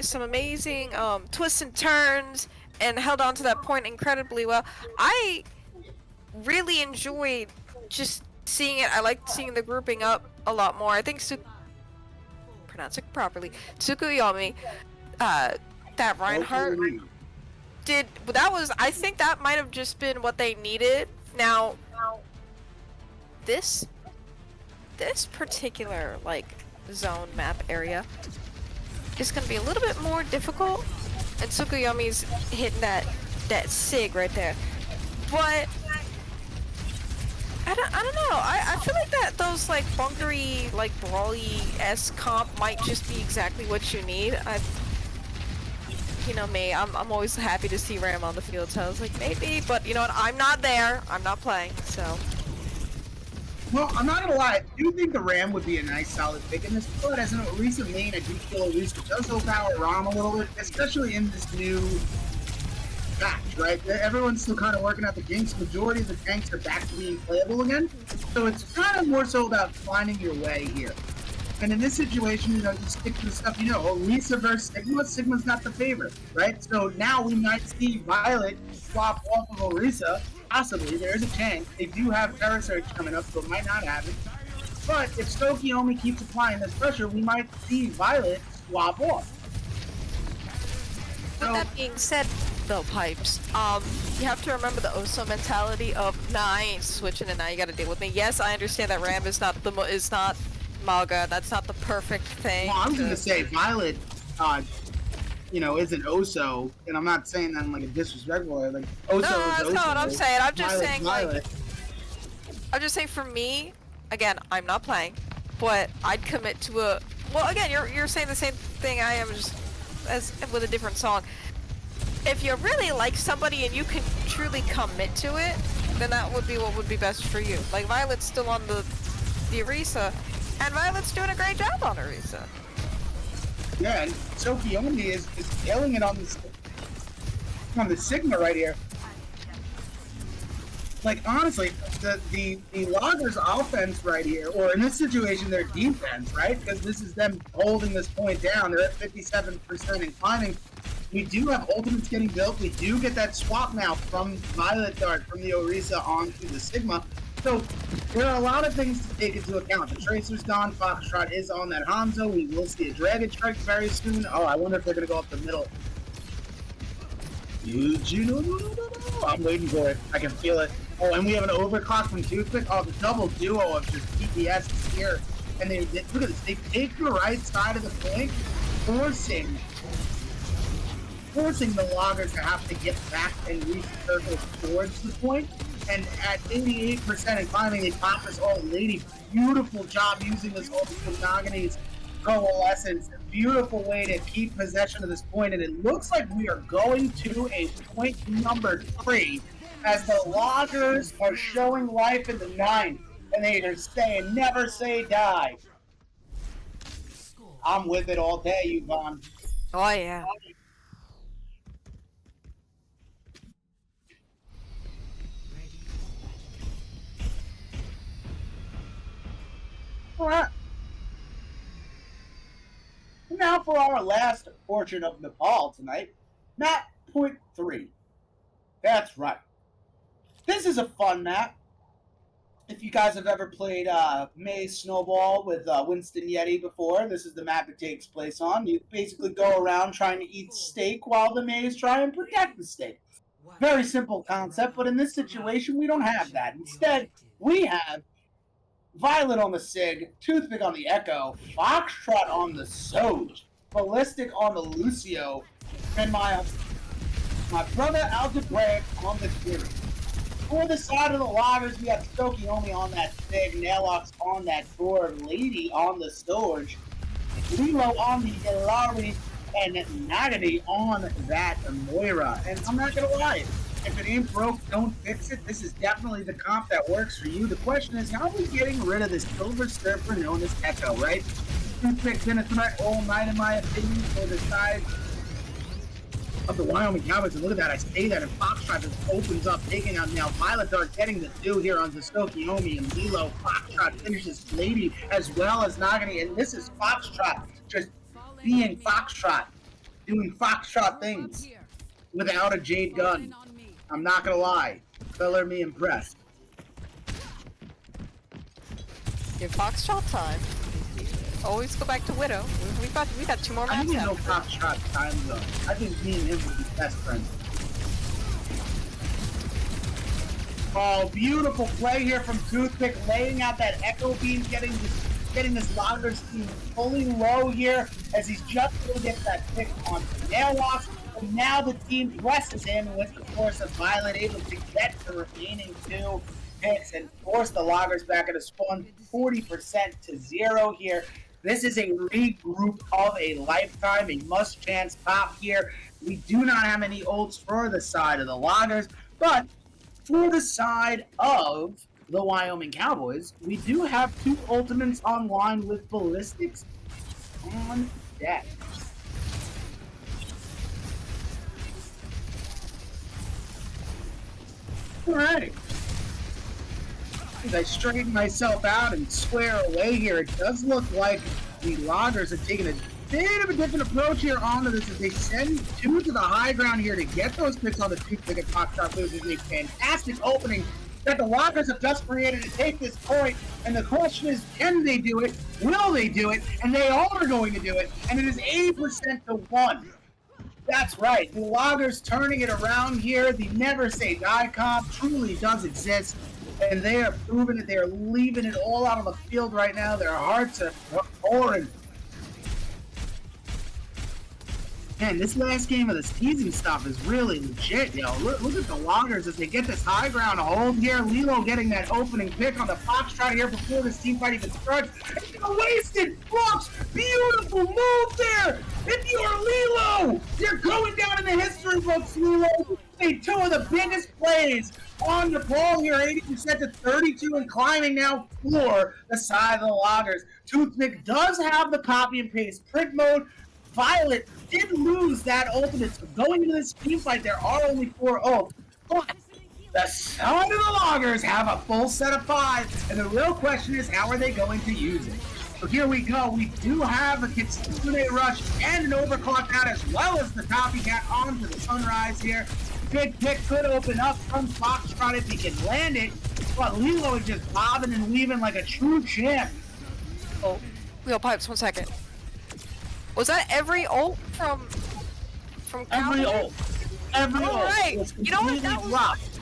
some amazing twists and turns and held on to that point incredibly well. I really enjoyed just seeing it. I liked seeing the grouping up a lot more. I think pronounce it properly, Tsukuyomi, that Reinhardt did. I think that might have just been what they needed. Now, this particular like zone map area is gonna be a little bit more difficult. And Tsukuyomi's hitting that sig right there, but I don't know. I feel like that those like bunkery, like brawly-esque comp might just be exactly what you need. You know me, I'm always happy to see Ram on the field, so I was like maybe, but you know what? I'm not there. I'm not playing, so. Well, I'm not gonna lie, I do think the Ram would be a nice solid pick in this, but as an Orisa main, I do feel Orisa does overpower Ram a little bit, especially in this new patch, right? Everyone's still kind of working out the kinks. Majority of the tanks are back to being playable again, so it's kind of more so about finding your way here. And in this situation, you know, you stick to the stuff you know. Orisa versus Sigma, Sigma's not the favorite, right? So now we might see Violet swap off of Orisa. Possibly, there is a chance. They do have Terra Search coming up, so it might not happen. But if Tokiomi keeps applying this pressure, we might see Violet swap off. With that being said, though, Pipes, you have to remember the Oso mentality of, nah, I ain't switching and now you gotta deal with me. Yes, I understand that Ram is not Maga, that's not the perfect thing. Well, I was gonna say, Violet, you know, isn't Oso, and I'm not saying that in like a disrespectful way. Like Oso no, is that's Oso. not what I'm saying. I'm just Violet's saying, Violet. like, I'm just saying for me, again, I'm not playing, but I'd commit to a. Well, again, you're saying the same thing I am, just as with a different song. If you really like somebody and you can truly commit to it, then that would be what would be best for you. Like Violet's still on the Orisa, and Violet's doing a great job on Orisa. Yeah, and Tokiomi is killing it on the Sigma right here. Like honestly, the Loggers' offense right here, or in this situation their defense, right? Because this is them holding this point down. They're at 57% and climbing. We do have ultimates getting built. We do get that swap now from Violet Dart from the Orisa onto the Sigma. So there are a lot of things to take into account. The Tracer's gone. Foxtrot is on that Hanzo. We will see a Dragon Strike very soon. Oh, I wonder if they're going to go up the middle. No. I'm waiting for it. I can feel it. Oh, and we have an overclock from Toothpick. Oh, the double duo of just DPS is here. And they look at this. They take the right side of the point. forcing the loggers to have to get back and recircle towards the point. And at 88% and climbing, they pop this ult. Lady, beautiful job using this ult from Nagini's coalescence. Beautiful way to keep possession of this point. And it looks like we are going to a point number 3 as the loggers are showing life in the 9th. And they are saying, never say die. I'm with it all day, Yvonne. Oh yeah. All right. Now for our last portion of Nepal tonight, map point 3. That's right. This is a fun map. If you guys have ever played Maze Snowball with Winston Yeti before, this is the map it takes place on. You basically go around trying to eat steak while the maze try and protect the steak. Very simple concept, but in this situation, we don't have that. Instead, we have Violet on the Sig, Toothpick on the Echo, Foxtrot on the Soj, Ballistic on the Lucio, and my brother Algebraic on the Fury. For the side of the loggers, we have Stokiomi on that Sig, Nalox on that Door, Lady on the Storage, Lilo on the Ilari, and Nagini on that Moira. And I'm not gonna lie, if it ain't broke, don't fix it. This is definitely the comp that works for you. The question is, how are we getting rid of this silver surfer known as Echo, right? Toothpick's been a threat all night, in my opinion, for the side of the Wyoming Cowboys. And look at that, I say that, and Foxtrot just opens up, taking out now. Violet Dart getting the do here on Stokiomi and Lilo. Foxtrot finishes Lady as well as Nagini, and this is Foxtrot just being Foxtrot, doing Foxtrot things without a Jade gun. I'm not gonna lie, color me impressed. Give Foxtrot time. Always go back to Widow. We got 2 more I maps. didn't know Foxtrot time zone. I think me and him would be best friends. Oh, beautiful play here from Toothpick, laying out that Echo Beam, getting this Loggers team fully low here as he's just going to get that pick on Nailwalk. And now the team presses in with the force of Violet, able to get the remaining 2 picks and force the Loggers back at a spawn 40% to 0 here. This is a regroup of a lifetime, a must-chance pop here. We do not have any ults for the side of the Loggers, but for the side of the Wyoming Cowboys, we do have 2 ultimates online with ballistics on deck. Alright. As I straighten myself out and square away here, it does look like the Loggers are taking a bit of a different approach here onto this as they send 2 to the high ground here to get those picks on the Toothpick and Foxtrot loses a fantastic opening that the Loggers have just created to take this point. And the question is, can they do it? Will they do it? And they are going to do it. And it is 80% to 1. That's right. The Loggers turning it around here. The never say die comp truly does exist. And they are proving it. They are leaving it all out on the field right now. Their hearts are pouring. Man, this last game of the season stuff is really legit, yo. Look at the Loggers as they get this high ground hold here. Lilo getting that opening pick on the Foxtrot here before this team fight even starts. Wasted blocks. Beautiful move there. If you're Lilo, you're going down in the history books, Lilo. You made 2 of the biggest plays on the ball here, 80% to 32 and climbing now for the side of the Loggers. Toothpick does have the copy and paste print mode. Violet did lose that ultimate, so going into this team fight, there are only 4 ults. But the side of the Loggers have a full set of 5, and the real question is, how are they going to use it? So here we go. We do have a Kitsune Rush and an Overclock out, as well as the Copycat onto the Sunrise here. Big pick could open up from Foxtrot if he can land it, but Lilo is just bobbing and weaving like a true champ. Oh, Leo Pipes, 1 second. Was that every ult from Every Cowboys? ult. Every ult. Alright. Was You know what? completely blocked.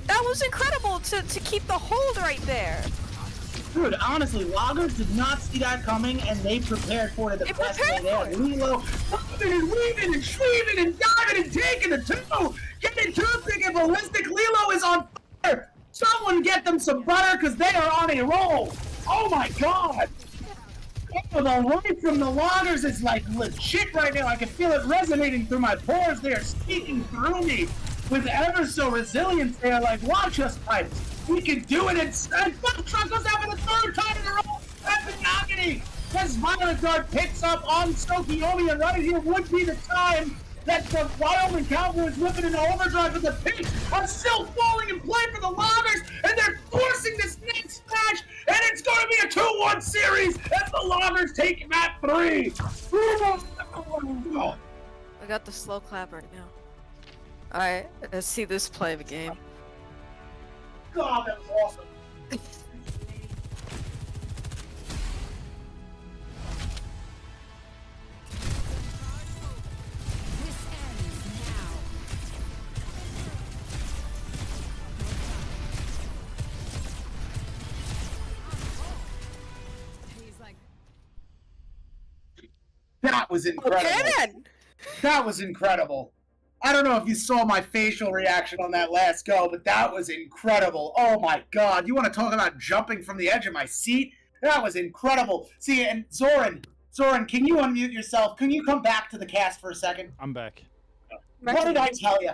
That was incredible to keep the hold right there. Dude, honestly, Loggers did not see that coming, and they prepared for it the best way there. Lilo, popping and weaving and shrieking and diving and taking the two, getting too big and ballistic. Lilo is on fire. Someone get them some butter, because they are on a roll. Oh my god. Oh, the light from the Loggers is like legit right now. I can feel it resonating through my pores. They are speaking through me with ever so resilience. They are like, watch us, pipes. We can do it, and Foxtrot goes out for the third time in a row. Epic agony as Violet Dart picks up on Stokiomi, and right here would be the time that the Wyoming Cowboys whipping into overdrive, but the picks are still falling in play for the Loggers, and they're forcing this next match, and it's going to be a 2-1 series as the Loggers take map 3. I got the slow clap right now. Alright, let's see this play of a game. God, that was awesome. That was incredible. Okay then! That was incredible. I don't know if you saw my facial reaction on that last go, but that was incredible. Oh my god. You want to talk about jumping from the edge of my seat? That was incredible. See, and Zoran, can you unmute yourself? Can you come back to the cast for a second? I'm back. What did I tell you?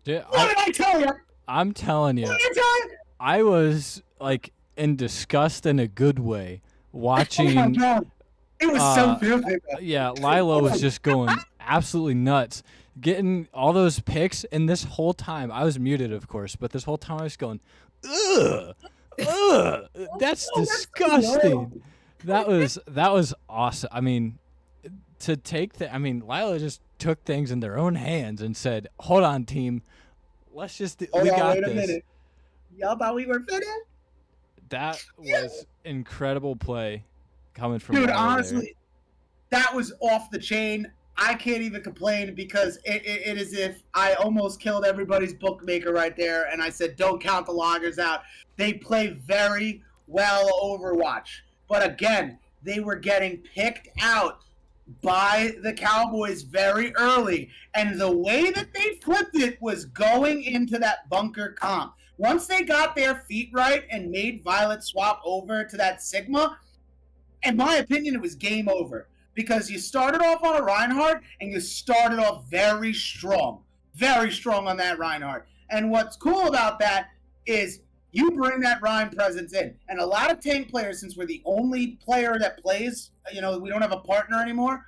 What did I tell you? I'm telling you. What did I tell you? I was like in disgust in a good way watching. Oh my god. It was so filthy. Yeah, Lilo was just going absolutely nuts, getting all those picks, and this whole time I was muted, of course, but this whole time I was going, ugh, that's disgusting. That was awesome. I mean, Lilo just took things in their own hands and said, "Hold on, team, let's just we got this." Minute. Y'all thought we were finished? That was incredible play. Coming from dude, honestly, that was off the chain. I can't even complain because it is if I almost killed everybody's bookmaker right there, and I said, don't count the Loggers out. They play very well Overwatch. But again, they were getting picked out by the Cowboys very early. And the way that they flipped it was going into that bunker comp. Once they got their feet right and made Violet swap over to that Sigma, in my opinion, it was game over because you started off on a Reinhardt and you started off very strong on that Reinhardt. And what's cool about that is you bring that Rein presence in. And a lot of tank players, since we're the only player that plays, we don't have a partner anymore,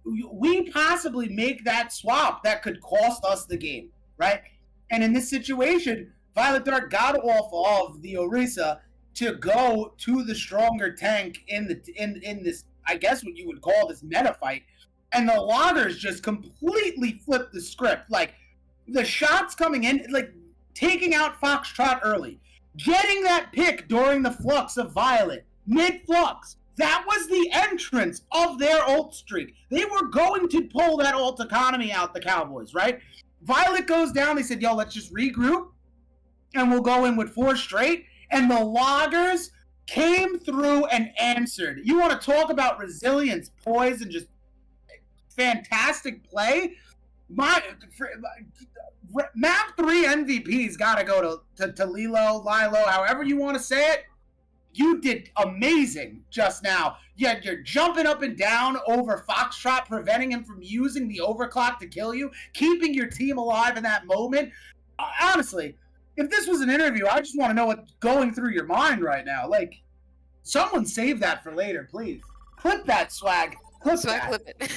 we possibly make that swap that could cost us the game, right? And in this situation, Violet Dart got off of the Orisa to go to the stronger tank in this, I guess what you would call this meta fight, and the Loggers just completely flipped the script. Like the shots coming in, like taking out Foxtrot early, getting that pick during the flux of Violet, mid-flux. That was the entrance of their ult streak. They were going to pull that ult economy out, the Cowboys, right? Violet goes down. They said, yo, let's just regroup, and we'll go in with 4 straight. And the Loggers came through and answered. You want to talk about resilience, poise, and just fantastic play? Map 3 MVP's got to go to Lilo, however you want to say it. You did amazing just now. Yeah, you're jumping up and down over Foxtrot, preventing him from using the overclock to kill you, keeping your team alive in that moment. Honestly, if this was an interview, I just want to know what's going through your mind right now. Like, someone save that for later, please. Clip that, Swag. Clip it.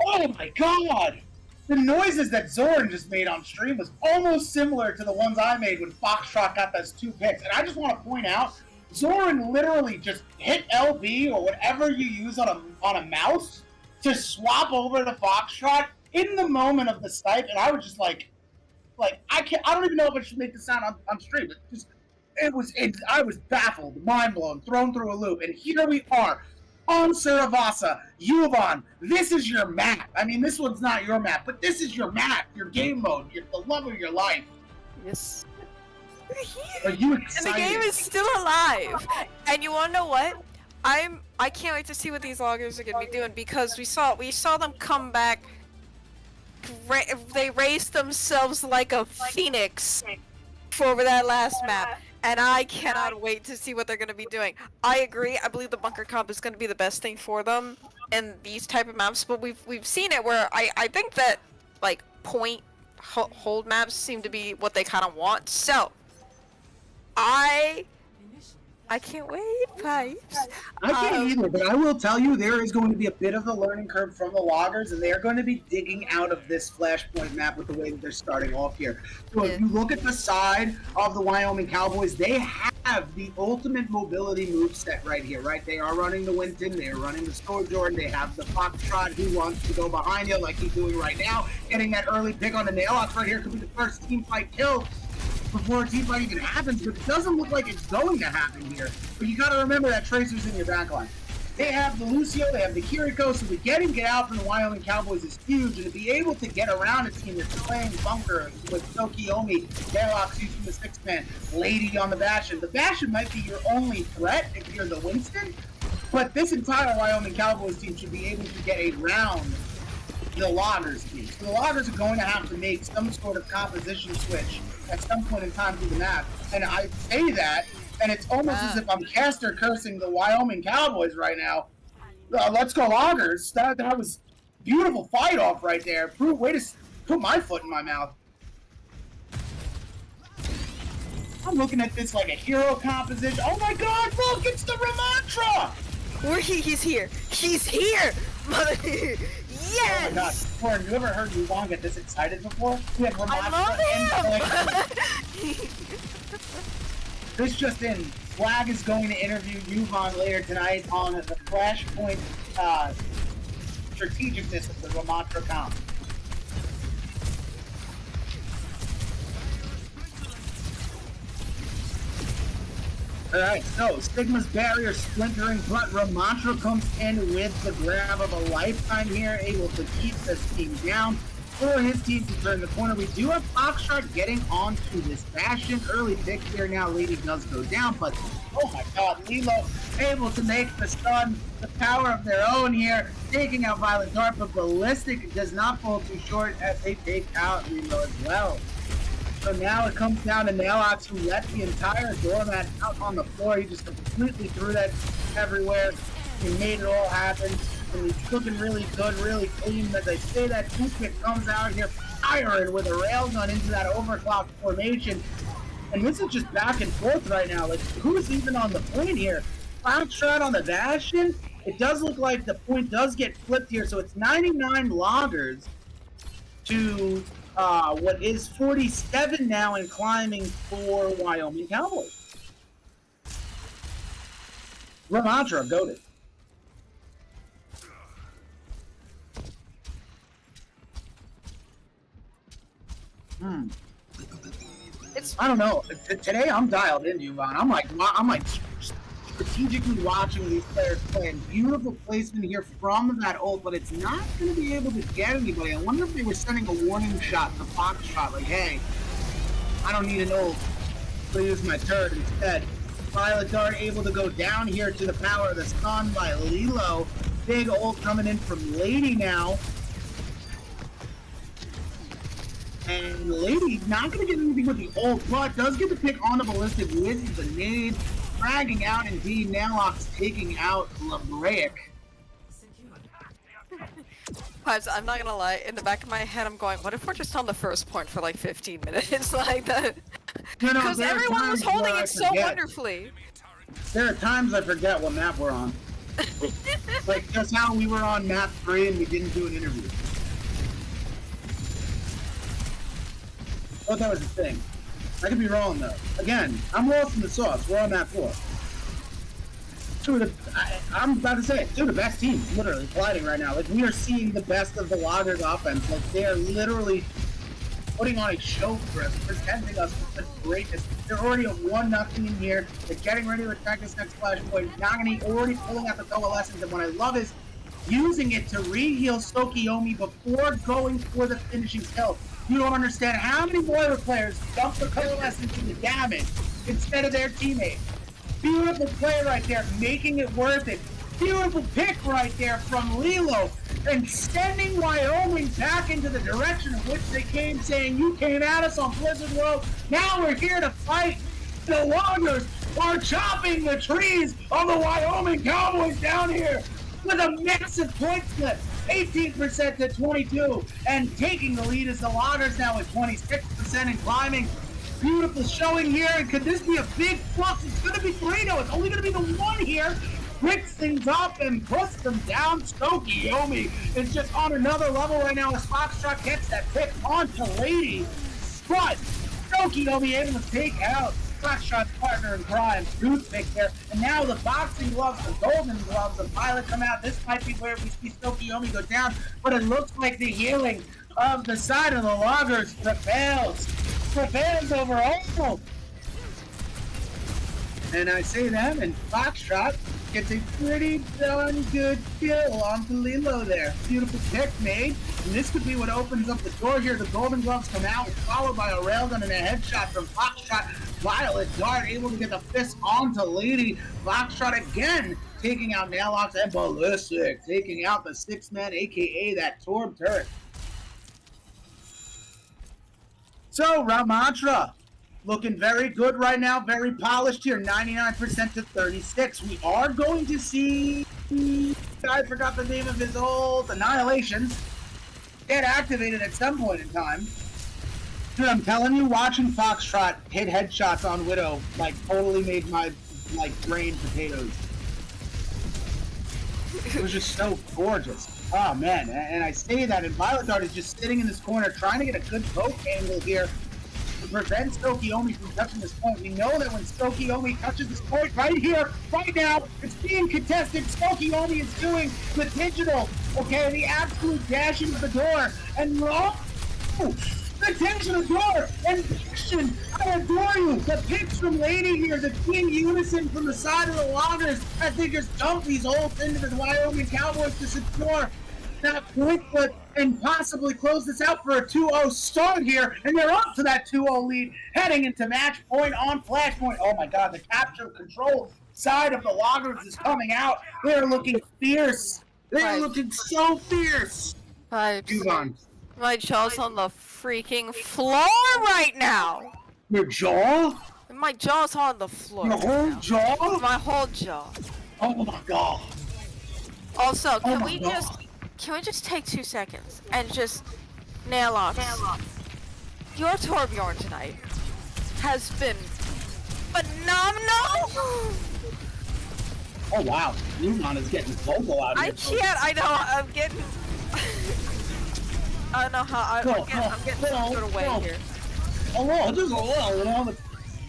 Oh my god! The noises that Zoran just made on stream was almost similar to the ones I made when Foxtrot got those 2 picks. And I just want to point out, Zoran literally just hit LB or whatever you use on a mouse to swap over to Foxtrot in the moment of the snipe, and I was just like I don't even know if I should make the sound on stream. I was baffled, mind blown, thrown through a loop, and here we are on Saravasa, Yuvan. This is your map. I mean, this one's not your map, but this is your map, your game mode, the love of your life. Yes. Are you And excited? the game is still alive. And you wanna know what? I can't wait to see what these loggers are gonna be doing because we saw them come back. They raised themselves like a phoenix for that last map, and I cannot wait to see what they're gonna be doing. I agree. I believe the bunker comp is gonna be the best thing for them in these type of maps, but we've seen it where I think that like point hold maps seem to be what they kind of want. So I can't wait, Pipes. I can't either, but I will tell you there is going to be a bit of a learning curve from the loggers, and they are going to be digging out of this Flashpoint map with the way that they're starting off here. So if you look at the side of the Wyoming Cowboys, they have the ultimate mobility move set right here, right? They are running the Winston, they are running the Sword Jordan, they have the Foxtrot who wants to go behind you like he's doing right now, getting that early pick on the Nail-Ox right here could be the first team fight kill before a team fight even happens, but it doesn't look like it's going to happen here. But you got to remember that Tracer's in your backline. They have the Lucio, they have the Kiriko, so the get out from the Wyoming Cowboys is huge, and to be able to get around a team that's playing bunker with Tokiomi, Delox using the 6-man, Lady on the Bastion. The Bastion might be your only threat if you're the Winston, but this entire Wyoming Cowboys team should be able to get around the Loggers team. So the Loggers are going to have to make some sort of composition switch at some point in time through the map. And I say that, and it's almost as if I'm caster cursing the Wyoming Cowboys right now. Let's go Loggers. That was beautiful fight off right there. Way to put my foot in my mouth. I'm looking at this like a hero composition. Oh my god, look, it's the Ramantra! He's here. He's here! Yes! Oh my god, Warren, you ever heard Yuvon get this excited before? We had I love him! This just in, Flag is going to interview Yuvon later tonight on the Flashpoint strategicness of the Ramantra comp. Alright, so Sigma's barrier splintering, but Ramantra comes in with the grab of a lifetime here, able to keep this team down for his team to turn the corner. We do have Foxtrot getting onto this Bastion. Early pick here now, Lady does go down, but oh my god, Lilo able to make the stun, the power of their own here, taking out Violent Dart, but Ballistic does not fall too short as they take out Lilo as well. So now it comes down to Nail-Ox, who let the entire doormat out on the floor. He just completely threw that everywhere. He made it all happen. And he's looking really good, really clean. As I say that, Toolkit comes out here firing with a railgun into that overclock formation. And this is just back and forth right now. Like, who's even on the point here? Foxtrot on the Bastion? It does look like the point does get flipped here. So it's 99 loggers to what is 47 now and climbing for Wyoming Cowboys. Ramantra, goated. I don't know. Today I'm dialed in, Yuvon. I'm like strategically watching these players play. And beautiful placement here from that ult, but it's not going to be able to get anybody. I wonder if they were sending a warning shot, the Fox shot, like, hey, I don't need an ult. So use my turret instead. Violet Dart able to go down here to the power of the stun by Lilo. Big ult coming in from Lady now. And Lady not going to get anything with the ult, but does get the pick on the Ballistic with the nade. Dragging out indeed, Nail-Ox taking out Labraic. I'm not gonna lie, in the back of my head I'm going, what if we're just on the first point for like 15 minutes like that? Because everyone was holding it so wonderfully. There are times I forget what map we're on. Like just how we were on map 3 and we didn't do an interview. I thought that was the thing. I could be wrong though. Again, I'm lost in the sauce. We're on map 4. I'm about to say it. Two of the best teams, literally, colliding right now. Like, we are seeing the best of the Loggers offense. Like, they are literally putting on a show for us, presenting us with the greatness. They're already at 1-0 in here. They're getting ready to attack this next flashpoint. Nagani already pulling out the coalescence, and what I love is using it to re-heal Tokiomi before going for the finishing kill. You don't understand how many Boiler players dump the Coalescence into damage instead of their teammates. Beautiful play right there, making it worth it. Beautiful pick right there from Lilo, and sending Wyoming back into the direction of which they came, saying, you came at us on Blizzard World, now we're here to fight. The Loggers are chopping the trees of the Wyoming Cowboys down here with a massive point split, 18% to 22, and taking the lead as the Loggers now at 26% and climbing. Beautiful showing here, and could this be a big plus? It's going to be 3, no, it's only going to be the 1 here. Picks things up and puts them down. Yomi is just on another level right now as Foxtrot gets that pick onto Lady. But Yomi able to take out Foxtrot's partner in crime, Toothpick there. And now the boxing gloves, the golden gloves, the Violet come out. This might be where we see Yomi go down, but it looks like the healing of the side of the Loggers prevails over all. And I say that, and Foxtrot gets a pretty darn good kill onto Lilo there. Beautiful pick made, and this could be what opens up the door here. The Golden Gloves come out, followed by a railgun and a headshot from Foxtrot. Violet Dart able to get the fist onto Lady. Foxtrot again taking out Nailbox and Ballistic, taking out the 6-man, aka that Torb turret. So, Ramantra, looking very good right now, very polished here, 99% to 36. We are going to see, I forgot the name of his old Annihilations, get activated at some point in time. Dude, I'm telling you, watching Foxtrot hit headshots on Widow, like, totally made my, like, brain potatoes. It was just so gorgeous. Oh, man, and I say that, and Violet Dart is just sitting in this corner trying to get a good poke angle here to prevent Yomi from touching this point. We know that when Yomi touches this point right here, right now, it's being contested. Yomi is doing the digital, okay, the absolute dash into the door, and the dash in the door, and action, I adore you. The picks from Lady here, the team unison from the side of the Loggers as they just dump these ults into the Wyoming Cowboys to secure that point foot and possibly close this out for a 2-0 start here, and they're up to that 2-0 lead heading into match point on Flashpoint. Oh my god, the capture control side of the Loggers is coming out. They're looking fierce. They're looking so fierce. My jaw's on the freaking floor right now. Your jaw? My jaw's on the floor. Your whole jaw? My whole jaw. Oh my god. Also, can we just take 2 seconds and just Nailbox? Your Torbjorn tonight has been phenomenal. Oh wow, Luman is getting vocal out here. I know, I'm getting. I don't know how I'm getting some sort of way here. Oh, just a little, you know.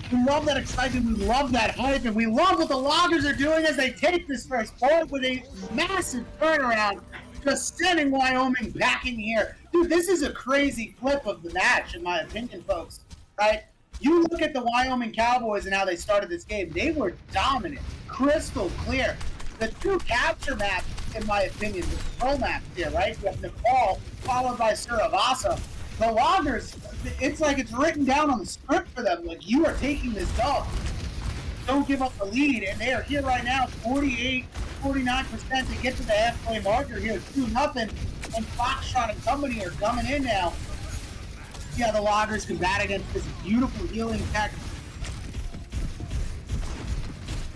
We love that excitement, we love that hype, and we love what the Loggers are doing as they take this first point with a massive turnaround, just sending Wyoming back in here. Dude, this is a crazy flip of the match, in my opinion, folks, right? You look at the Wyoming Cowboys and how they started this game, they were dominant, crystal clear. The 2 capture maps, in my opinion, the pro maps here, right? You have Nepal, followed by Suravasa. The Loggers, it's like it's written down on the script for them, like, you are taking this dub. Don't give up the lead, and they are here right now, 48, 49% to get to the halfway marker here, 2-0, and Foxtrot and company are coming in now. See how the Loggers combat against this beautiful healing tech.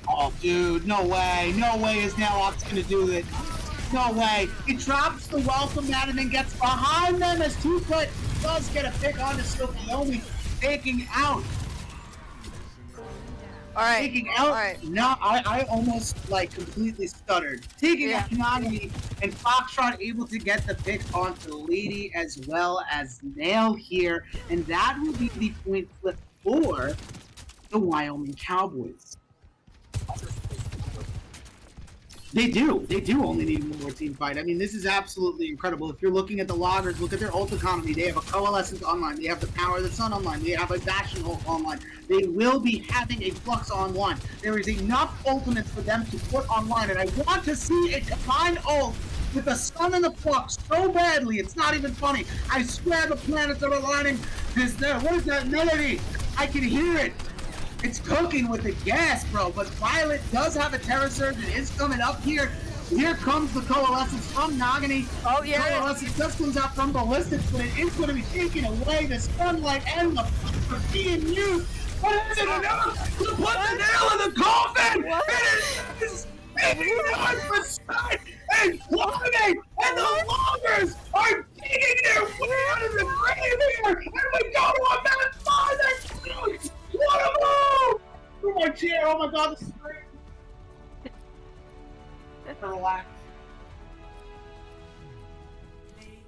Oh, dude, no way is Nailbox gonna do it. No way. He drops the welcome mat and then gets behind them as Toothpick does get a pick onto Yomi, taking out. Taking out. No, I almost like completely stuttered. Taking out Konami, and Foxtrot able to get the pick onto Lady as well as Nail here, and that will be the point flip for the Wyoming Cowboys. They do only need one more team fight. I mean, this is absolutely incredible. If you're looking at the Loggers, look at their ult economy. They have a Coalescence online. They have the Power of the Sun online. They have a Bastion ult online. They will be having a Flux online. There is enough ultimates for them to put online, and I want to see a combined ult with the sun and the flux so badly, it's not even funny. I swear the planets are aligning. What is that melody? I can hear it. It's cooking with the gas, bro. But Violet does have a Terra Surge. It is coming up here. Here comes the Coalescence from Nagini. Oh, yeah. Coalescence just comes out from Ballistics, but it is going to be taking away the sunlight and the flux are being used. What is it enough to put the nail in the coffin? What? It is 89% and climbing, and the loggers are digging their way out of the grave here, and we go to a map 5 that counts. What a move! Oh my chair! Oh my god, this is great. Relax. Play of the game.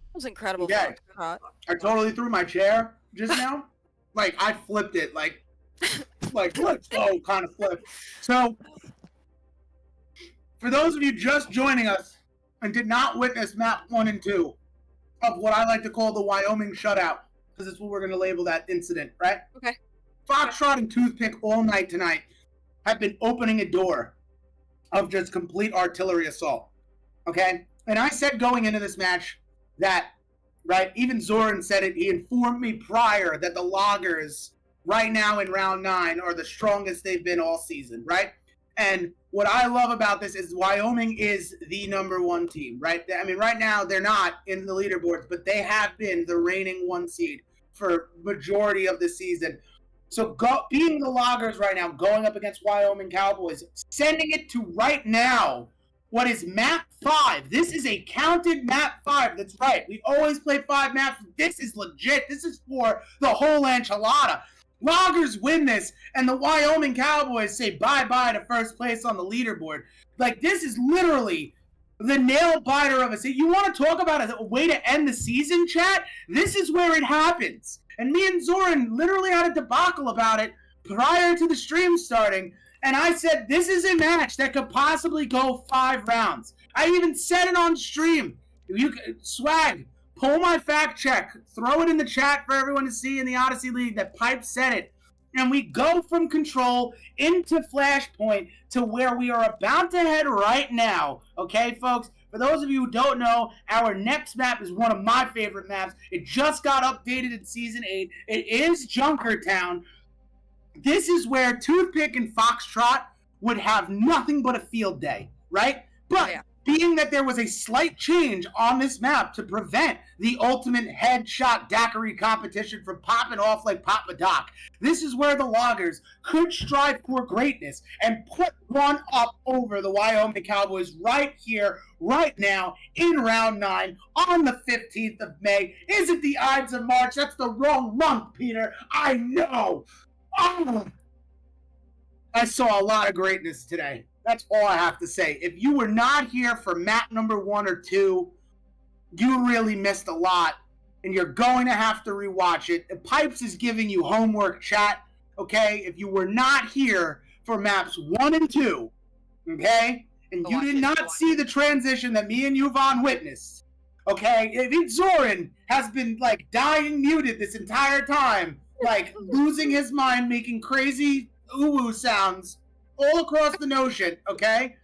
That was incredible. Yeah. Foxtrot. I totally threw my chair just now. Like, I flipped it, like let's go, kind of flip. So, for those of you just joining us and did not witness map 1 and 2 of what I like to call the Wyoming shutout, because it's what we're going to label that incident, right? Okay. Foxtrot and Toothpick all night tonight have been opening a door of just complete artillery assault, okay? And I said going into this match that, right, even Zoran said it, he informed me prior that the Loggers right now in round 9 are the strongest they've been all season, right? And what I love about this is Wyoming is the #1 team, right? I mean, right now they're not in the leaderboards, but they have been the reigning 1 seed for majority of the season. So being the Loggers right now, going up against Wyoming Cowboys, sending it to right now, what is map 5? This is a counted map 5. That's right. We always play 5 maps. This is legit. This is for the whole enchilada. Loggers win this, and the Wyoming Cowboys say bye-bye to first place on the leaderboard. Like, this is literally the nail-biter of a season. You want to talk about a way to end the season, chat? This is where it happens. And me and Zoran literally had a debacle about it prior to the stream starting, and I said, this is a match that could possibly go 5 rounds. I even said it on stream. Swag, pull my fact check. Throw it in the chat for everyone to see in the Odyssey League that Pipe said it. And we go from Control into Flashpoint to where we are about to head right now. Okay, folks? For those of you who don't know, our next map is one of my favorite maps. It just got updated in Season 8. It is Junkertown. This is where Toothpick and Foxtrot would have nothing but a field day, right? But being that there was a slight change on this map to prevent the ultimate headshot daiquiri competition from popping off like Papa Doc, this is where the Loggers could strive for greatness and put one up over the Wyoming Cowboys right here, right now, in round 9, on the 15th of May. Is it the Ides of March? That's the wrong month, Peter. I know. Oh. I saw a lot of greatness today. That's all I have to say. If you were not here for map number 1 or 2, you really missed a lot, and you're going to have to rewatch it. And Pipes is giving you homework, chat, okay? If you were not here for maps 1 and 2, okay, and you did not see the transition that me and Yvonne witnessed, okay? If Zoran has been, like, dying muted this entire time, like, losing his mind, making crazy ooh-woo sounds all across the notion, okay?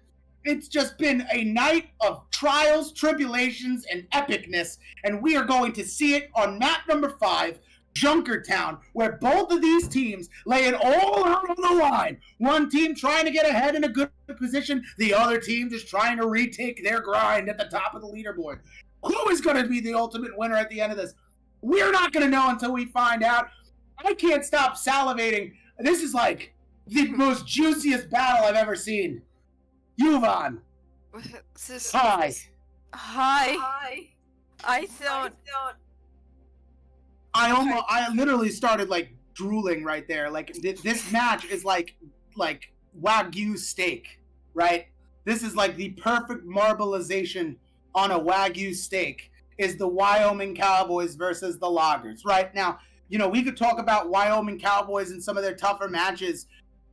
It's just been a night of trials, tribulations, and epicness, and we are going to see it on map number 5, Junkertown, where both of these teams lay it all out on the line. One team trying to get ahead in a good position, the other team just trying to retake their grind at the top of the leaderboard. Who is going to be the ultimate winner at the end of this? We're not going to know until we find out. I can't stop salivating. This is like the most juiciest battle I've ever seen. Yvonne. Hi. Hi. I don't. I literally started like drooling right there. Like this match is like Wagyu steak, right? This is like the perfect marbleization on a Wagyu steak is the Wyoming Cowboys versus the Loggers, right? Now, you know, we could talk about Wyoming Cowboys and some of their tougher matches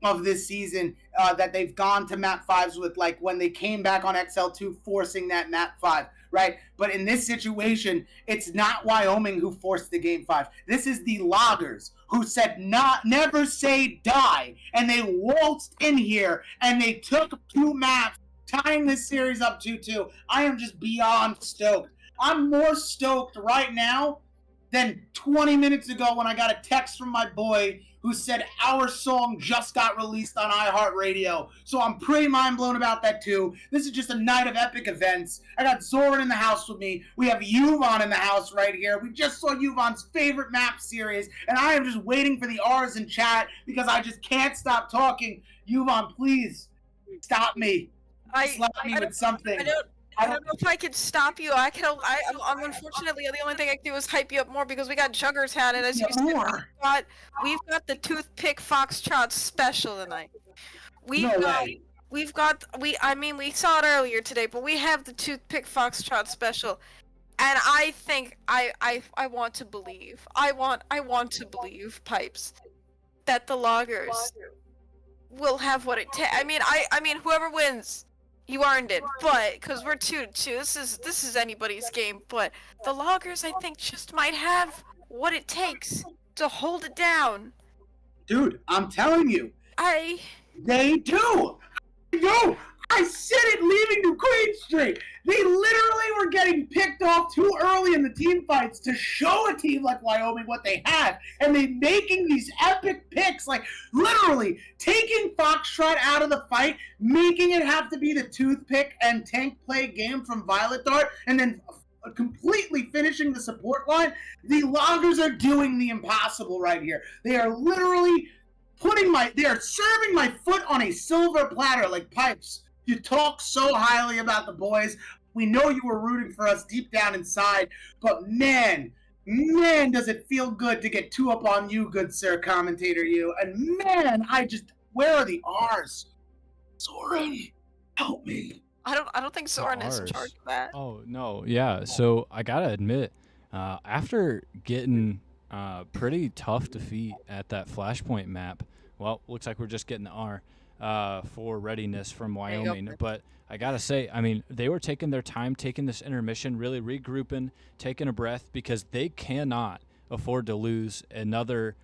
of this season that they've gone to map 5s with, like when they came back on XL2 forcing that map 5, right? But in this situation, it's not Wyoming who forced the game 5. This is the Loggers who said never say die, and they waltzed in here and they took 2 maps, tying this series up 2-2. I am just beyond stoked. I'm more stoked right now than 20 minutes ago when I got a text from my boy who said our song just got released on iHeartRadio. So I'm pretty mind blown about that too. This is just a night of epic events. I got Zoran in the house with me. We have Yuvon in the house right here. We just saw Yuvon's favorite map series, and I am just waiting for the R's in chat because I just can't stop talking. Yuvon, please stop me. Slap me with something. I don't know if I could stop you. I'm unfortunately the only thing I can do is hype you up more because we got Jugger's hat, and as you said, we've got the Toothpick Foxtrot special tonight. We saw it earlier today, but we have the Toothpick Foxtrot special, and I think I want to believe. I want to believe, Pipes, that the Loggers will have what it takes. I mean, whoever wins, you earned it, but because we're 2-2, this is anybody's game. But the Loggers, I think, just might have what it takes to hold it down. Dude, I'm telling you, they do. Yo, I said it leaving New Queen Street. They literally were getting picked off too early in the team fights to show a team like Wyoming what they have, and they making these epic picks, like literally taking Foxtrot out of the fight, making it have to be the Toothpick and tank play game from Violet Dart, and then completely finishing the support line. The Loggers are doing the impossible right here. They are literally they are serving my foot on a silver platter. Like, Pipes, you talk so highly about the boys. We know you were rooting for us deep down inside, but man, does it feel good to get 2 up on you, good sir commentator you. And man, where are the R's? Zoran, help me. I don't think Zoran is in charge of that. Oh, no, yeah. So I gotta admit, after getting pretty tough defeat at that Flashpoint map, well, looks like we're just getting the R for readiness from Wyoming. But I gotta say, I mean, they were taking their time, taking this intermission, really regrouping, taking a breath, because they cannot afford to lose another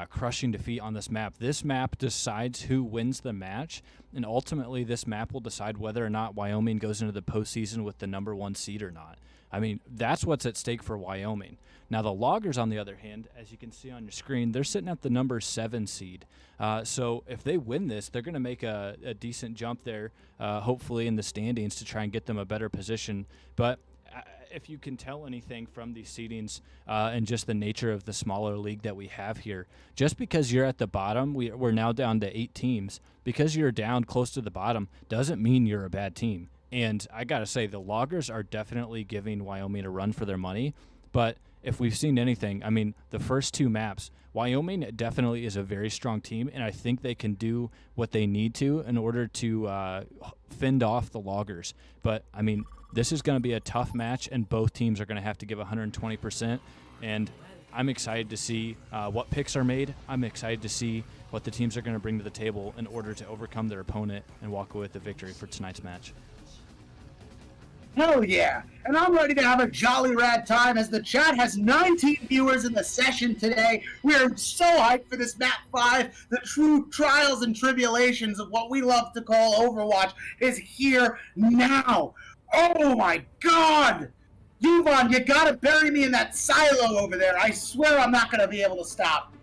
crushing defeat on this map. This map decides who wins the match, and ultimately this map will decide whether or not Wyoming goes into the postseason with the #1 seed or not. I mean, that's what's at stake for Wyoming. Now, the Loggers, on the other hand, as you can see on your screen, they're sitting at the #7 seed. So if they win this, they're going to make a decent jump there, hopefully in the standings, to try and get them a better position. But if you can tell anything from these seedings and just the nature of the smaller league that we have here, just because you're at the bottom, we're now down to 8 teams. Because you're down close to the bottom doesn't mean you're a bad team. And I got to say, the Loggers are definitely giving Wyoming a run for their money. But if we've seen anything, I mean, the first 2 maps, Wyoming definitely is a very strong team, and I think they can do what they need to in order to fend off the Loggers. But, I mean, this is going to be a tough match, and both teams are going to have to give 120%, and I'm excited to see what picks are made. I'm excited to see what the teams are going to bring to the table in order to overcome their opponent and walk away with the victory for tonight's match. Hell yeah. And I'm ready to have a jolly rad time as the chat has 19 viewers in the session today. We are so hyped for this map 5. The true trials and tribulations of what we love to call Overwatch is here now. Oh my god. Yuvon, you gotta bury me in that silo over there. I swear I'm not gonna be able to stop.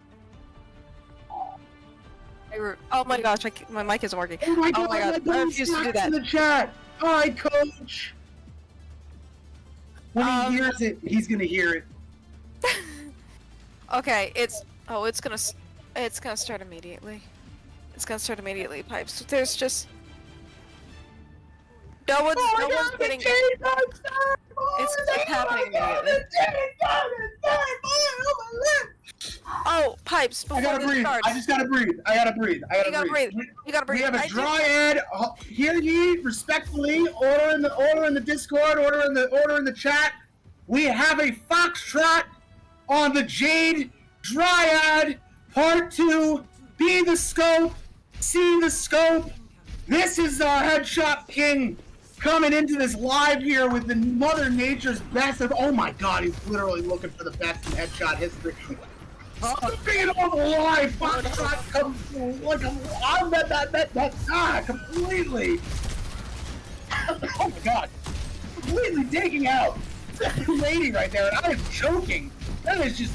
Oh my gosh, my mic isn't working. Oh my god, I refuse to do that. In the chat. Hi, coach. When he hears it, he's gonna hear it. Okay, it's gonna start immediately. It's gonna start immediately, Pipes. There's just no one's getting. It's happening immediately. Oh, Pipes! Before I gotta breathe. Starts. I just gotta breathe. I gotta breathe. You gotta breathe. You gotta breathe. We have a dryad. Hear ye respectfully. Order in the Discord. Order in the chat. We have a Foxtrot on the Jade Dryad Part 2. Be the scope. See the scope? This is our headshot king coming into this live here with the Mother Nature's best of. Oh my God, he's literally looking for the best in headshot history. Scooping it on live, Foxtrot comes through like I'm that completely. Oh my God, completely taking out that lady right there, and I am choking. That is just,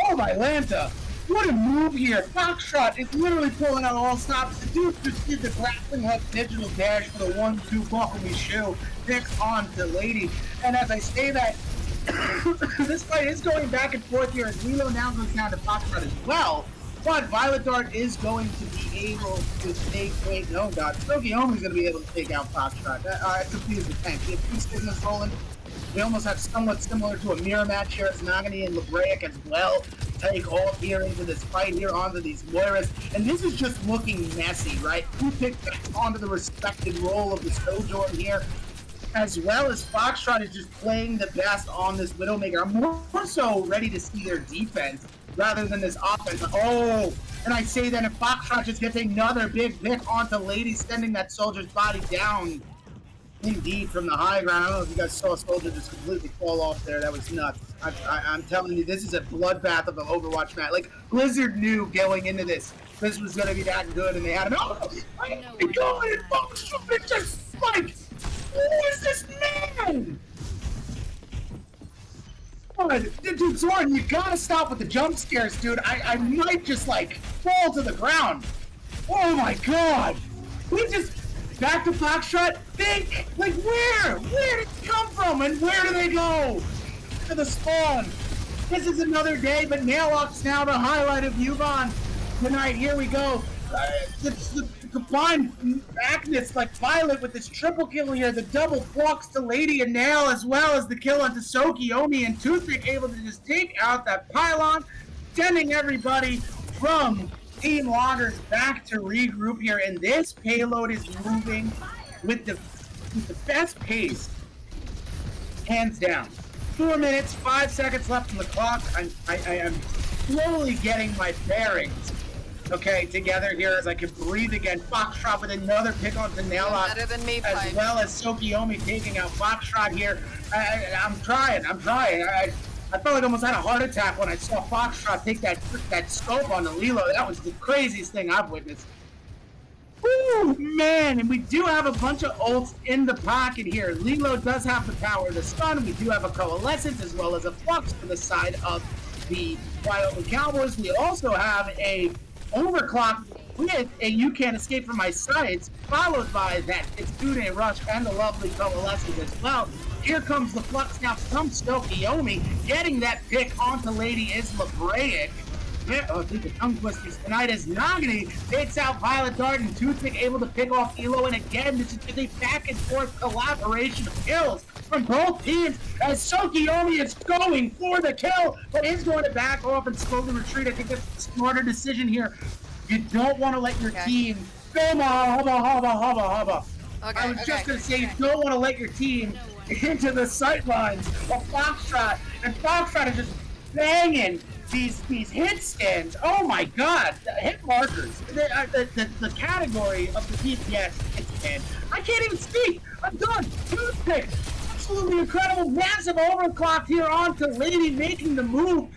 oh my Lanta. What a move here. Foxtrot is literally pulling out all stops. The dude just did the grappling hook digital dash for the 1-2 buckle me shoe. Picks on to Lady. And as I say that, this fight is going back and forth here as Lilo now goes down to Foxtrot as well. But Violet Dart is going to be able to take, wait, no, God. Tokiomi's going to be able to take out Foxtrot. It's a piece of tank. We have two signals rolling. We almost have somewhat similar to a mirror match here as Nagani and Lebraic as well take off here into this fight here onto these Moiras. And this is just looking messy, right? Who picked onto the respected role of the Sojourn here, as well as Foxtrot is just playing the best on this Widowmaker. I'm more so ready to see their defense rather than this offense. Oh, and I say that if Foxtrot just gets another big pick onto Lady, sending that soldier's body down. Indeed, from the high ground. I don't know if you guys saw a soldier just completely fall off there. That was nuts. I'm telling you, this is a bloodbath of an Overwatch match. Like, Blizzard knew going into this was going to be that good, and they had him. Oh, I go in Foxtrot. It's just like, who is this man? Dude, Zoran, you gotta stop with the jump scares, dude. I might just, like, fall to the ground. Oh my God. We just... Back to Foxtrot, think, like where did it come from and where do they go? To the spawn. This is another day, but Naillock's now the highlight of Yuvon tonight. Here we go. The combined Magnus, like Violet with this triple kill here, the double blocks to Lady and Nail, as well as the kill onto Tokiomi and Toothpick, able to just take out that pylon, sending everybody from Team Loggers back to regroup here, and this payload is moving with the best pace, hands down. 4 minutes, 5 seconds left on the clock. I am slowly getting my bearings, okay, together here as I can breathe again. Foxtrot with another pick on to Naillock, better than me, as well as Tokiomi taking out Foxtrot here. I'm trying. I felt like I almost had a heart attack when I saw Foxtrot take that scope on the Lilo. That was the craziest thing I've witnessed. Ooh, man, and we do have a bunch of ults in the pocket here. Lilo does have the power of the stun. We do have a Coalescence as well as a Flux for the side of the Wyoming Cowboys. We also have a Overclock with a You Can't Escape From My Sights, followed by that Kitsune Rush and the lovely Coalescence as well. Here comes the Flux now from Tokiomi. Getting that pick onto Lady is Lebraic. Oh, dude, the tongue twisters tonight as Nagani takes out Violet Dart and Toothpick able to pick off Elo. And again, this is a back and forth collaboration of kills from both teams as Tokiomi is going for the kill, but is going to back off and slowly retreat. I think that's a smarter decision here. You don't want to let your team hubba. Okay, I was just going to say, you don't want to let your team into the sightlines of Foxtrot, and Foxtrot is just banging these hit scans. Oh my God, the hit markers, the category of the DPS hit scan. I can't even speak. I'm done. Toothpick, absolutely incredible, massive overclock here onto Lady, making the move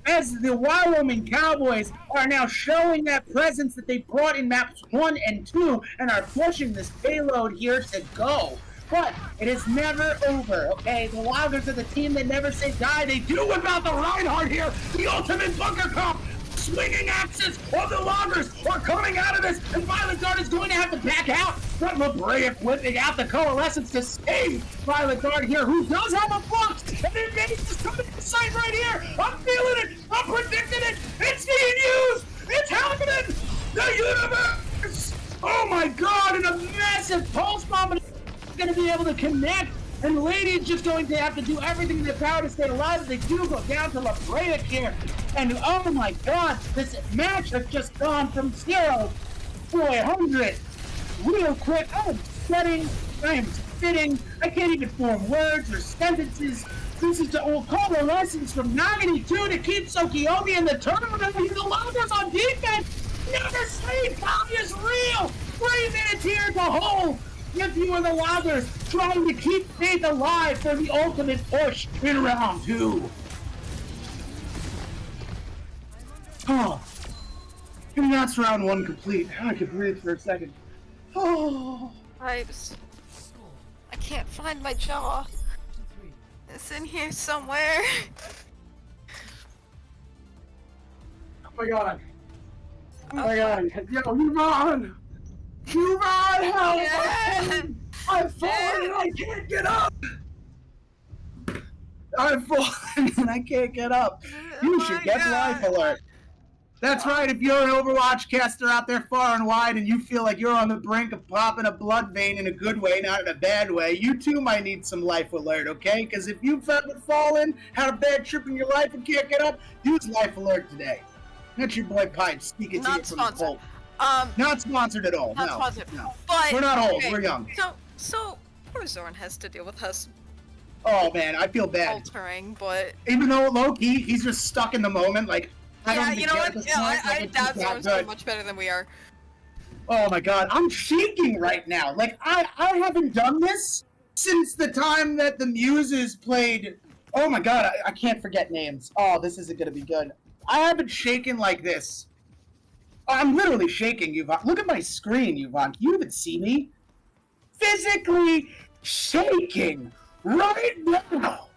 as the Wyoming Cowboys are now showing that presence that they brought in maps 1 and 2 and are pushing this payload here to go. But it is never over, okay? The Loggers are the team that never say die. They do without the Reinhardt here, the ultimate bunker cop. Swinging axes of the Loggers are coming out of this, and Violet Dart is going to have to back out. But Lebraic whipping out the Coalescence to save Violet Dart here, who does have a Flux, and then Mace is coming to sight right here. I'm feeling it. I'm predicting it. It's being used. It's happening. The universe. Oh my God! And a massive pulse bomb. Going to be able to connect, and Lady's just going to have to do everything in their power to stay alive as they do go down to Lebraic here. And oh my God, this match has just gone from 0 to 100 real quick. I am sweating, I am spitting, I can't even form words or sentences. This is the old call lessons from Nagani 2 to keep Tokiomi in the tournament. The Loggers on defense. Never sleep. Value is real. here to hold with you in the loggers, trying to keep faith alive for the ultimate push in round 2. Oh, and that's round 1 complete. I could breathe for a second. Oh, Pipes. I can't find my jaw. It's in here somewhere. oh my god. Oh my god. Yo, Yvonne! Yvonne, help! Yeah. I've fallen and I can't get up! I've fallen and I can't get up. You Oh should my get God. life alert. That's right, if you're an Overwatch caster out there far and wide and you feel like you're on the brink of popping a blood vein in a good way, not in a bad way, you too might need some life alert, okay? Because if you've ever fallen, had a bad trip in your life and can't get up, use life alert today. That's your boy Pipe speaking to you Not from the sponsored. vault. Not sponsored at all. Not No, sponsored. no. But We're not old. okay, We're young. So poor Zorn has to deal with us Oh man, I feel bad. altering, but Even though low key, he's just stuck in the moment. Like I don't yeah, even you know care what? at this Yeah, point. Like, I it's doubt just that Zorn's doing good. much better than we are. Oh my god, I'm shaking right now. Like I haven't done this since the time that the Muses played. Oh my god, I can't forget names. Oh, this isn't gonna be good. I haven't shaken like this. I'm literally shaking, Yvonne. Look at my screen, Yvonne. Can you even see me? Physically shaking right now.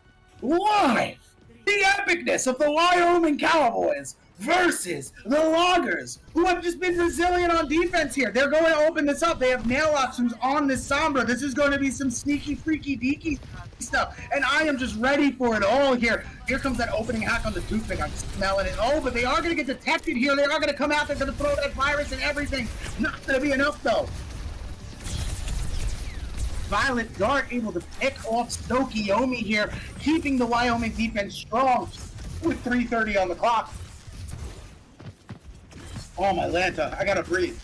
Live. The epicness of the Wyoming Cowboys versus the Loggers, who have just been resilient on defense here. They're going to open this up. They have Naillox who's on this Sombra. This is going to be some sneaky, freaky, deaky stuff. And I am just ready for it all here. Here comes that opening hack on the toothpick. I'm smelling it. Oh, but they are going to get detected here. They are going to come out. They're going to throw that virus and everything. Not going to be enough, though. Violet Dart able to pick off Snowkiomi here, keeping the Wyoming defense strong with 3:30 on the clock. Oh, my Lanta. I gotta breathe.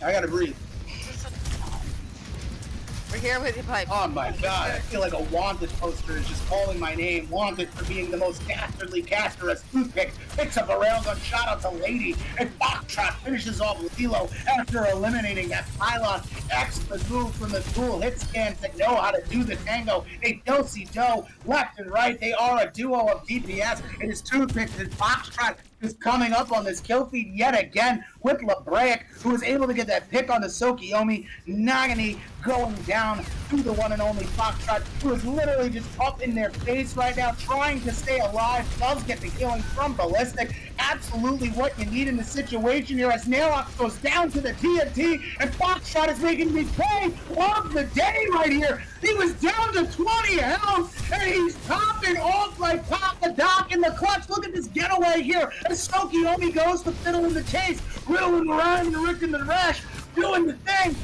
We're here with you, Pipe. Oh my god, I feel like a Wanted poster is just calling my name. Wanted for being the most dastardly caster as Toothpick picks up a railgun shot out to Lady, and Foxtrot finishes off Lilo after eliminating that pylon. Excellent move from the dual hit scans that know how to do the tango. They do-si-do left and right. They are a duo of DPS. It is Toothpick and Foxtrot is coming up on this kill feed yet again with Lebraic, who is able to get that pick on the Snowkiomi. Nagani going down to the one and only Foxtrot, who is literally just up in their face right now, trying to stay alive. Does get the killing from Ballistic. Absolutely what you need in the situation here as Naillox goes down to the TNT, and Foxtrot is making the play of the day right here. He was down to 20 health, and he's popping off like Papa Doc in the clutch. Look at this getaway here as Snowkiomi goes to fiddle in the chase. Riddle and the Rhyme and the Rick and the Rash doing the thing.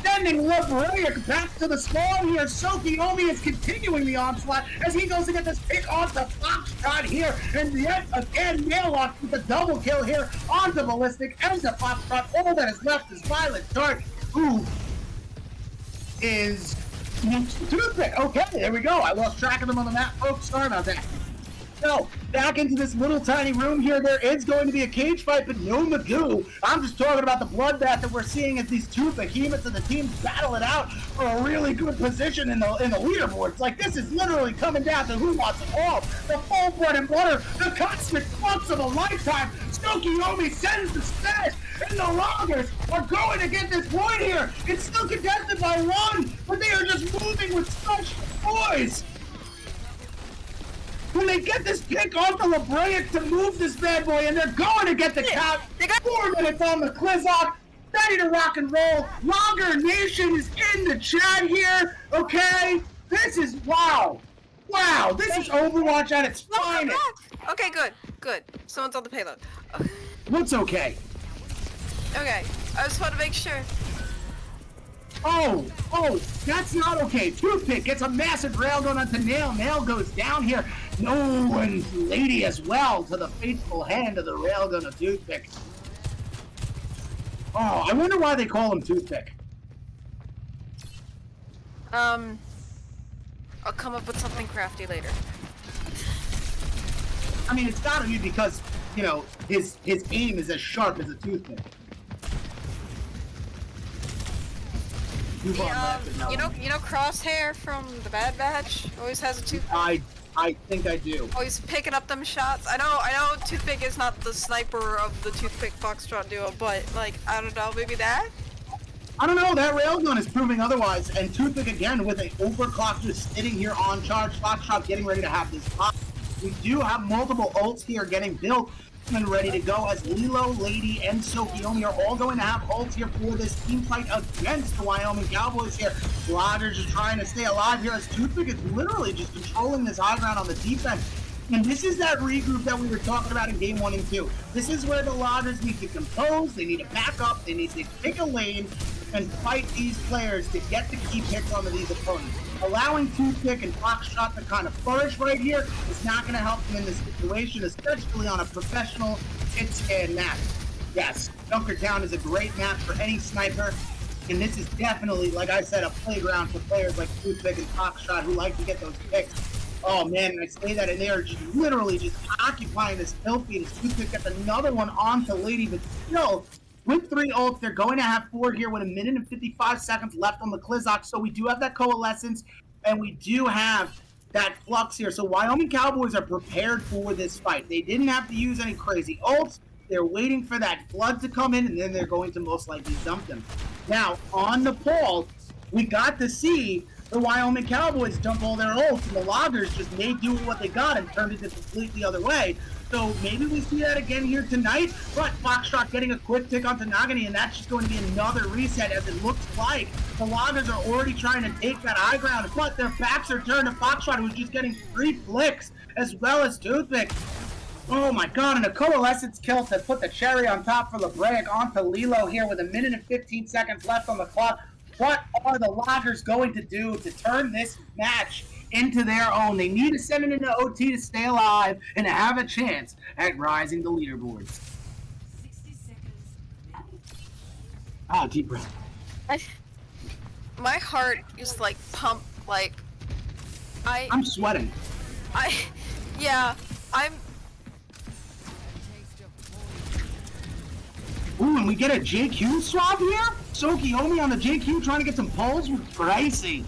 Sending Lebraic back to the spawn here. Snowkiomi is continuing the onslaught as he goes to get this pick onto Foxtrot here. And yet again, Naillox with a double kill here onto Ballistic and to Foxtrot. All that is left is Violet Dart, who is Toothpick. Okay, there we go. I lost track of them on the map, folks. Sorry about that. So, back into this little tiny room here. There is going to be a cage fight, but no Magoo. I'm just talking about the bloodbath that we're seeing as these two behemoths of the teams battle it out for a really good position in the leaderboards. Like, this is literally coming down to who wants it all. The full bread and butter, the cosmic flux of a lifetime. Snowkiomi sends the stash, and the Loggers are going to get this point here. It's still contested by one, but they are just moving with such poise. When they get this pick off the Lebraic to move this bad boy, and they're going to get the count. They got 4 minutes on the Clizzock, ready to rock and roll. Logger Nation is in the chat here, okay? This is, wow. Wow, this is Overwatch at its finest. Okay, good. Someone's on the payload. What's okay? Okay, I just want to make sure. Oh, that's not okay. Toothpick gets a massive railgun onto Nail. Nail goes down here. No, and Lady as well to the faithful hand of the railgun of Toothpick. Oh, I wonder why they call him Toothpick. I'll come up with something crafty later. I mean, it's gotta be because, you know, his aim is as sharp as a toothpick. Move on, Matt, now. You know Crosshair from the Bad Batch always has a toothpick. I think I do. Always picking up them shots. I know Toothpick is not the sniper of the Toothpick Foxtrot duo, but like I don't know, maybe that. I don't know, that railgun is proving otherwise, and Toothpick again with an overclock just sitting here on charge. Foxtrot getting ready to have this pop. We do have multiple ults here getting built and ready to go as Lilo, Lady, and Sokiomi are all going to have ults here for this team fight against the Wyoming Cowboys here. Slaughter's just trying to stay alive here as Toothpick is literally just controlling this high ground on the defense. And this is that regroup that we were talking about in game 1 and 2. This is where the Loggers need to compose, they need to back up, they need to pick a lane and fight these players to get the key picks onto these opponents. Allowing Toothpick and Foxtrot to kind of flourish right here is not going to help them in this situation, especially on a professional hit scan map. Yes, Junkertown is a great map for any sniper, and this is definitely, like I said, a playground for players like Toothpick and Foxtrot who like to get those picks. Oh man, I say that, and they are just literally just occupying this kill feed. Toothpick gets another one onto Lady, but still, with 3 ults, they're going to have 4 here with 1 minute and 55 seconds left on the Klizzak. So we do have that coalescence, and we do have that flux here. So Wyoming Cowboys are prepared for this fight. They didn't have to use any crazy ults. They're waiting for that flood to come in, and then they're going to most likely dump them. Now, on the poll, we got to see the Wyoming Cowboys dump all their ults, and the Loggers just made do with what they got and turned it the completely other way. So maybe we see that again here tonight, but Foxtrot getting a quick pick onto Nagani, and that's just going to be another reset as it looks like the Loggers are already trying to take that high ground, but their backs are turned to Foxtrot, who's just getting 3 flicks, as well as Toothpick. Oh my god, and a coalescence kill to put the cherry on top for LeBrec onto Lilo here with 1 minute and 15 seconds left on the clock. What are the Loggers going to do to turn this match into their own? They need to send it into OT to stay alive and have a chance at rising the leaderboards. 60 seconds. Ah, deep breath. My heart is like pumped, like I'm sweating. yeah, I'm. Ooh, and we get a JQ swap here? Sokiomi on the JQ trying to get some pulls with Gracie.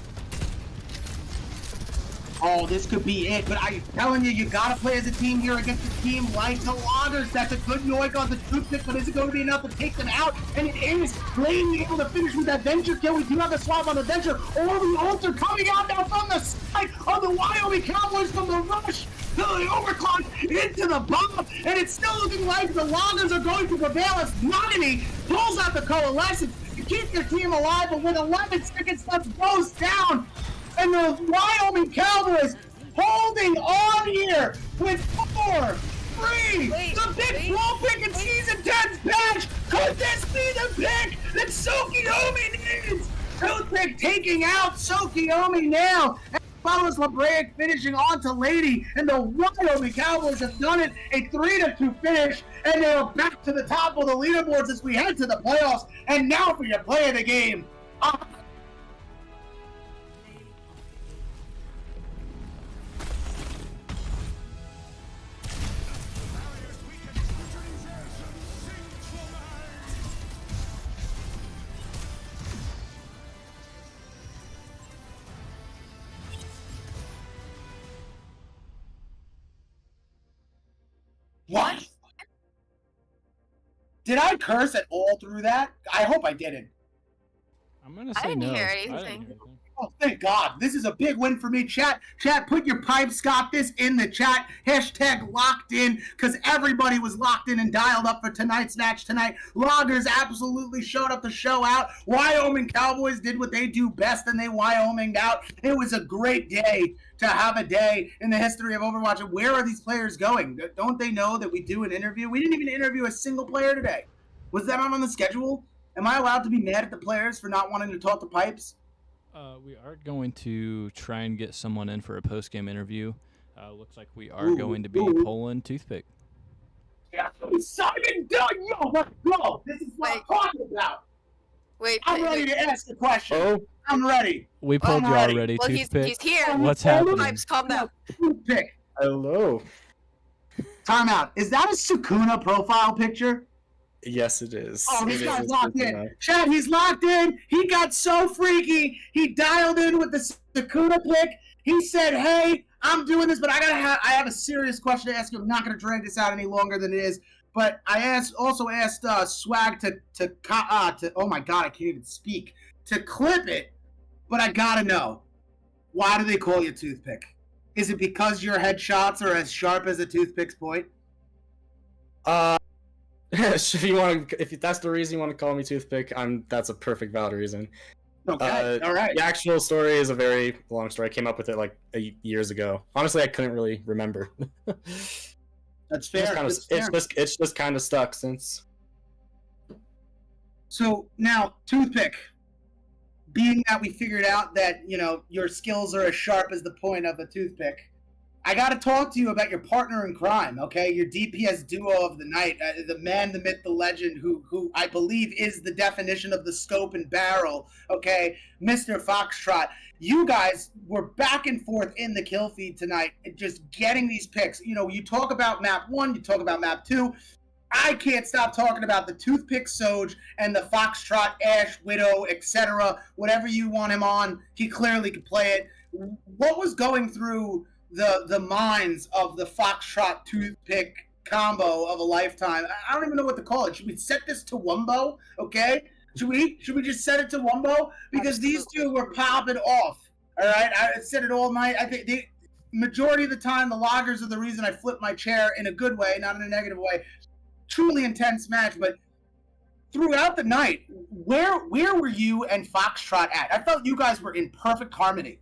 Oh, this could be it, but I'm telling you, you gotta play as a team here against a team like the Loggers. That's a good yoink on the Toothpick, but is it going to be enough to take them out? And it is. Lane able to finish with that Venture kill. We do have the swap on the Venture. All the ults are coming out now from the side of the Wyoming Cowboys from the rush to the overclock into the bomb, and it's still looking like the Loggers are going to prevail as Nagani pulls out the coalescence to keep their team alive, but with 11 seconds left goes down. And the Wyoming Cowboys holding on here with 4, 3, the big pro pick in Season 10's patch. Could this be the pick that Sokiomi needs? Toothpick taking out Sokiomi now. As well as LeBrec finishing on to Lady. And the Wyoming Cowboys have done it, a 3-2 finish. And they're back to the top of the leaderboards as we head to the playoffs. And now for your play of the game. What? Did I curse at all through that? I hope I didn't. I'm gonna say I didn't no. hear I didn't anything. hear anything. Oh, thank God. This is a big win for me. Chat, put your pipes. Got this in the chat. Hashtag locked in, because everybody was locked in and dialed up for tonight's match tonight. Loggers absolutely showed up to show out. Wyoming Cowboys did what they do best, and they Wyominged out. It was a great day to have a day in the history of Overwatch. And where are these players going? Don't they know that we do an interview? We didn't even interview a single player today. Was that not on the schedule? Am I allowed to be mad at the players for not wanting to talk to pipes? We are going to try and get someone in for a post-game interview. Looks like we are going to be pulling Toothpick. Yeah, Simon Dunn, yo, let's go. This is what I'm talking about. I'm ready to ask the question. Oh, I'm ready. we pulled you already, Well, Toothpick. he's here. What's happening? Pipes, calm down. Toothpick. Hello. Time out. Is that a Sukuna profile picture? Yes, it is. Oh, this It guy's is locked super in. nice. Chad, he's locked in. He got so freaky. He dialed in with the Sakuna pick. He said, "Hey, I'm doing this, but I have a serious question to ask you. I'm not going to drag this out any longer than it is." But I also asked Swag to oh my god, I can't even speak, to clip it. But I gotta know, why do they call you Toothpick? Is it because your headshots are as sharp as a toothpick's point? If that's the reason you want to call me Toothpick, that's a perfect valid reason. Okay, all right. The actual story is a very long story. I came up with it like years ago. Honestly, I couldn't really remember. That's fair. It's just kind of stuck since. So now, Toothpick, being that we figured out that, your skills are as sharp as the point of a toothpick, I got to talk to you about your partner in crime, okay? Your DPS duo of the night, the man, the myth, the legend, who I believe is the definition of the scope and barrel, okay? Mr. Foxtrot. You guys were back and forth in the kill feed tonight, just getting these picks. You talk about map 1, you talk about map 2. I can't stop talking about the Toothpick Soj and the Foxtrot, Ash, Widow, etc. Whatever you want him on, he clearly could play it. What was going through the minds of the Foxtrot Toothpick combo of a lifetime? I don't even know what to call it. Should we set this to Wumbo? Okay? Should we just set it to Wumbo? Because these two were popping off. All right? I said it all night. I think the majority of the time, the loggers are the reason I flip my chair in a good way, not in a negative way. Truly intense match, but throughout the night, where were you and Foxtrot at? I felt you guys were in perfect harmony.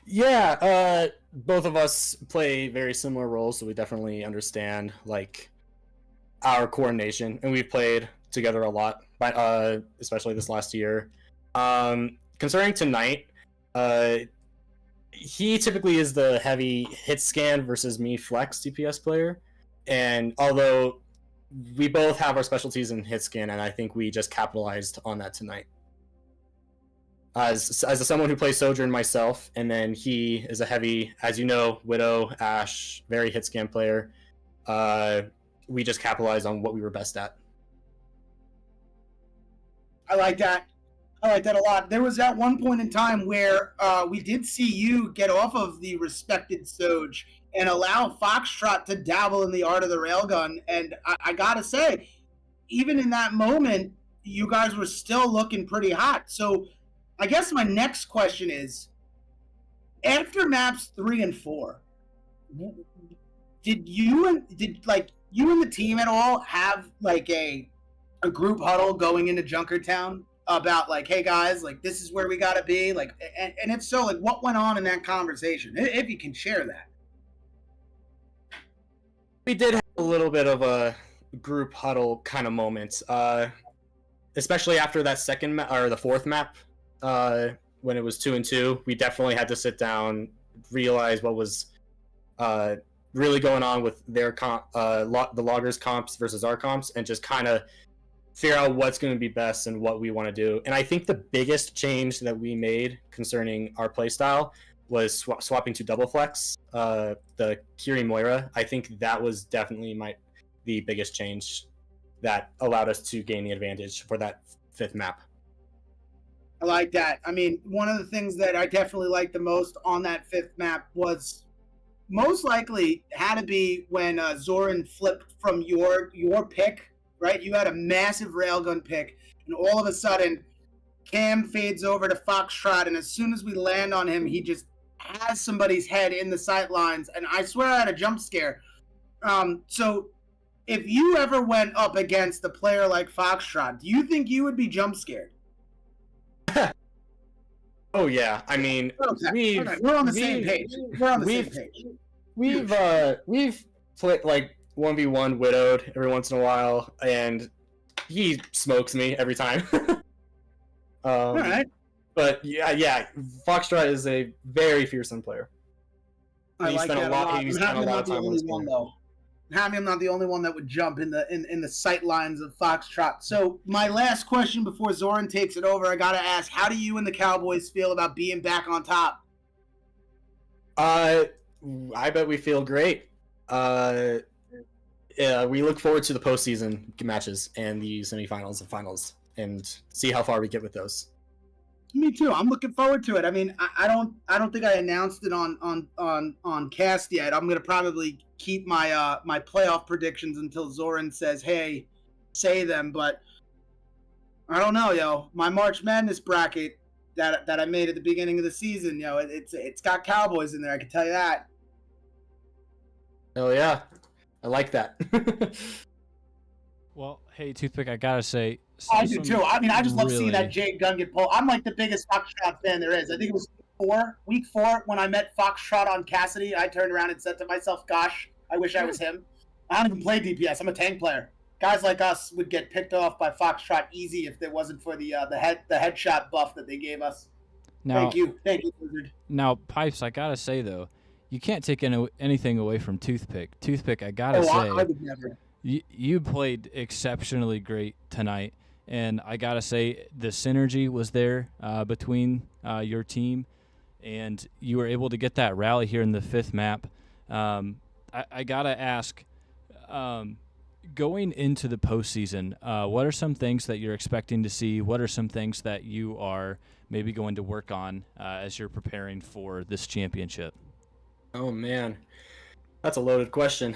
Yeah, both of us play very similar roles, so we definitely understand our coordination, and we've played together a lot, especially this last year. Concerning tonight, he typically is the heavy hit scan versus me flex DPS player, and although we both have our specialties in hit scan, and I think we just capitalized on that tonight. As someone who plays Sojourn myself, and then he is a heavy, as you know, Widow, Ash, very hit scan player. We just capitalized on what we were best at. I like that. I like that a lot. There was at one point in time where we did see you get off of the respected Soj and allow Foxtrot to dabble in the art of the railgun. And I gotta say, even in that moment, you guys were still looking pretty hot. So I guess my next question is, after maps 3 and 4, did you and the team at all have a group huddle going into Junkertown about hey guys, this is where we gotta be, and if so, what went on in that conversation, if you can share that? We did have a little bit of a group huddle kind of moment, especially after that the fourth map, when it was 2 and 2. We definitely had to sit down, realize what was really going on with their the loggers comps versus our comps, and just kind of figure out what's going to be best and what we want to do. And I think the biggest change that we made concerning our playstyle was swapping to double flex, the Kiri Moira. I think that was definitely the biggest change that allowed us to gain the advantage for that 5th map. I like that. I mean, one of the things that I definitely liked the most on that 5th map was most likely had to be when Zoran flipped from your pick, right? You had a massive railgun pick, and all of a sudden, Cam fades over to Foxtrot, and as soon as we land on him, he just has somebody's head in the sight lines, and I swear I had a jump scare. So if you ever went up against a player like Foxtrot, do you think you would be jump scared? Oh yeah, I mean, okay. We're on the same page. We've played 1v1 widowed every once in a while, and he smokes me every time. All right. But yeah, Foxtrot is a very fearsome player. I like that a lot. He spent a lot of time on this game, though. I'm not the only one that would jump in the sight lines of Foxtrot. So my last question before Zoran takes it over, I gotta ask: how do you and the Cowboys feel about being back on top? I bet we feel great. we look forward to the postseason matches and the semifinals and finals, and see how far we get with those. Me too. I'm looking forward to it. I mean, I don't think I announced it on cast yet. I'm gonna probably keep my my playoff predictions until Zoran says, "Hey, say them." But I don't know, yo. My March Madness bracket that I made at the beginning of the season, yo, it's got Cowboys in there. I can tell you that. Oh yeah, I like that. Well, hey, Toothpick, I gotta say, I do too. I mean, I just love seeing that really- Jade gun get pulled. I'm like the biggest Foxtrot fan there is. I think it was week four when I met Foxtrot on Cassidy. I turned around and said to myself, "Gosh, I wish I was him." I don't even play DPS. I'm a tank player. Guys like us would get picked off by Foxtrot easy if it wasn't for the headshot buff that they gave us. Now, Thank you, Wizard. Now, Pipes, I gotta say though, you can't take anything away from Toothpick. Toothpick, I gotta say, I would never. you played exceptionally great tonight, and I gotta say the synergy was there between your team, and you were able to get that rally here in the 5th map. I gotta ask, going into the postseason, what are some things that you're expecting to see? What are some things that you are maybe going to work on as you're preparing for this championship? Oh man, that's a loaded question.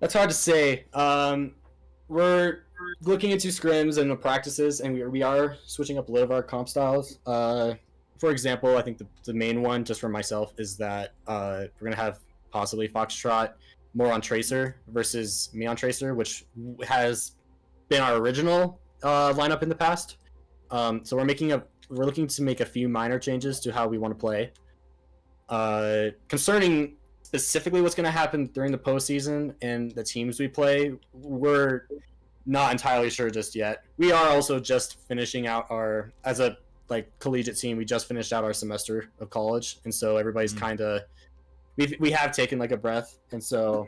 That's hard to say. We're looking into scrims and the practices, and we are switching up a little of our comp styles. For example, I think the main one, just for myself, is that we're gonna have possibly Foxtrot more on Tracer versus me on Tracer, which has been our original lineup in the past. So we're looking to make a few minor changes to how we want to play. Concerning specifically what's going to happen during the postseason and the teams we play, we're not entirely sure just yet. We are also just finishing out as a collegiate team, we just finished out our semester of college, and so everybody's kind of we have taken a breath, and so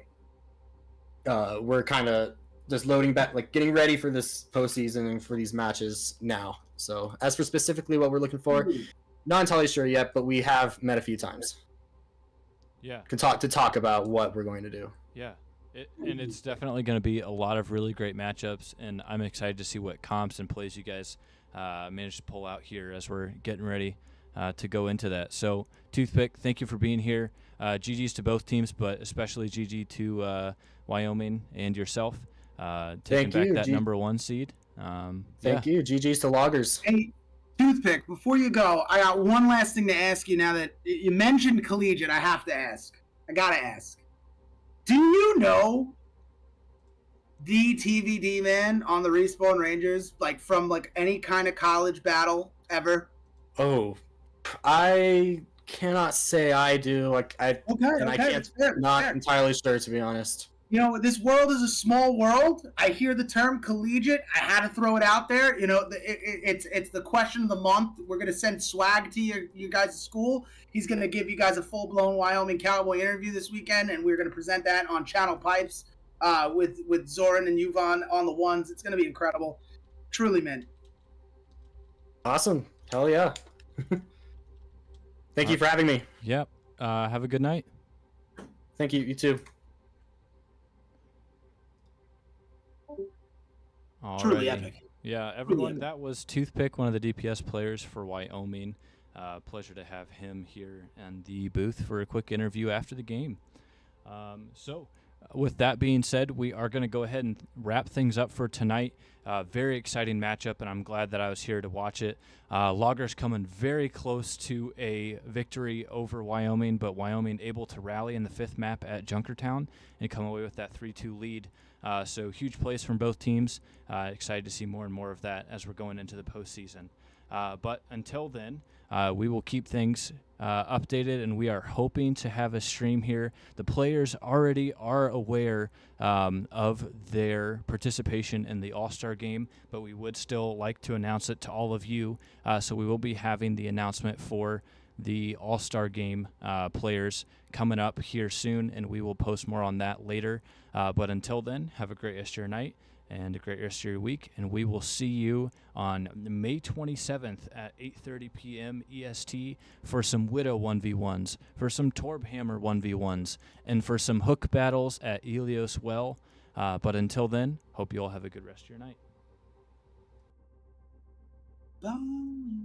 we're kind of just loading back, getting ready for this postseason and for these matches now. So as for specifically what we're looking for, not entirely sure yet, but we have met a few times. Yeah. To talk about what we're going to do. Yeah. And it's definitely going to be a lot of really great matchups, and I'm excited to see what comps and plays you guys manage to pull out here as we're getting ready to go into that. So, Toothpick, thank you for being here. GG's to both teams, but especially GG to Wyoming and yourself, taking back that #1 seed. Thank you. GG's to Loggers. Hey, Toothpick, before you go, I got one last thing to ask you now that you mentioned collegiate. I have to ask. I got to ask. Do you know the TVD man on the Respawn Rangers, from any kind of college battle ever? Oh, I cannot say I do. I can't. Not entirely sure, to be honest. You know, this world is a small world. I hear the term collegiate. I had to throw it out there. You know, it's the question of the month. We're gonna send Swag to you guys' school. He's gonna give you guys a full-blown Wyoming Cowboy interview this weekend, and we're gonna present that on Channel Pipes with Zoran and Yuvan on the ones. It's gonna be incredible. Truly, man. Awesome. Hell yeah. Thank you for having me. Yep. Have a good night. Thank you. You too. Truly Alrighty. epic. Yeah, everyone, that was Toothpick, one of the DPS players for Wyoming. Pleasure to have him here in the booth for a quick interview after the game. So, with that being said, we are going to go ahead and wrap things up for tonight. Very exciting matchup, and I'm glad that I was here to watch it. Loggers coming very close to a victory over Wyoming, but Wyoming able to rally in the 5th map at Junkertown and come away with that 3-2 lead. So huge plays from both teams. Excited to see more and more of that as we're going into the postseason. But until then, we will keep things updated, and we are hoping to have a stream here. The players already are aware of their participation in the All-Star game, but we would still like to announce it to all of you. So we will be having the announcement for the All-Star Game players coming up here soon, and we will post more on that later. But until then, have a great rest of your night and a great rest of your week, and we will see you on May 27th at 8:30 p.m. EST for some Widow 1v1s, for some Torbhammer 1v1s, and for some hook battles at Elios Well. But until then, hope you all have a good rest of your night. Bye.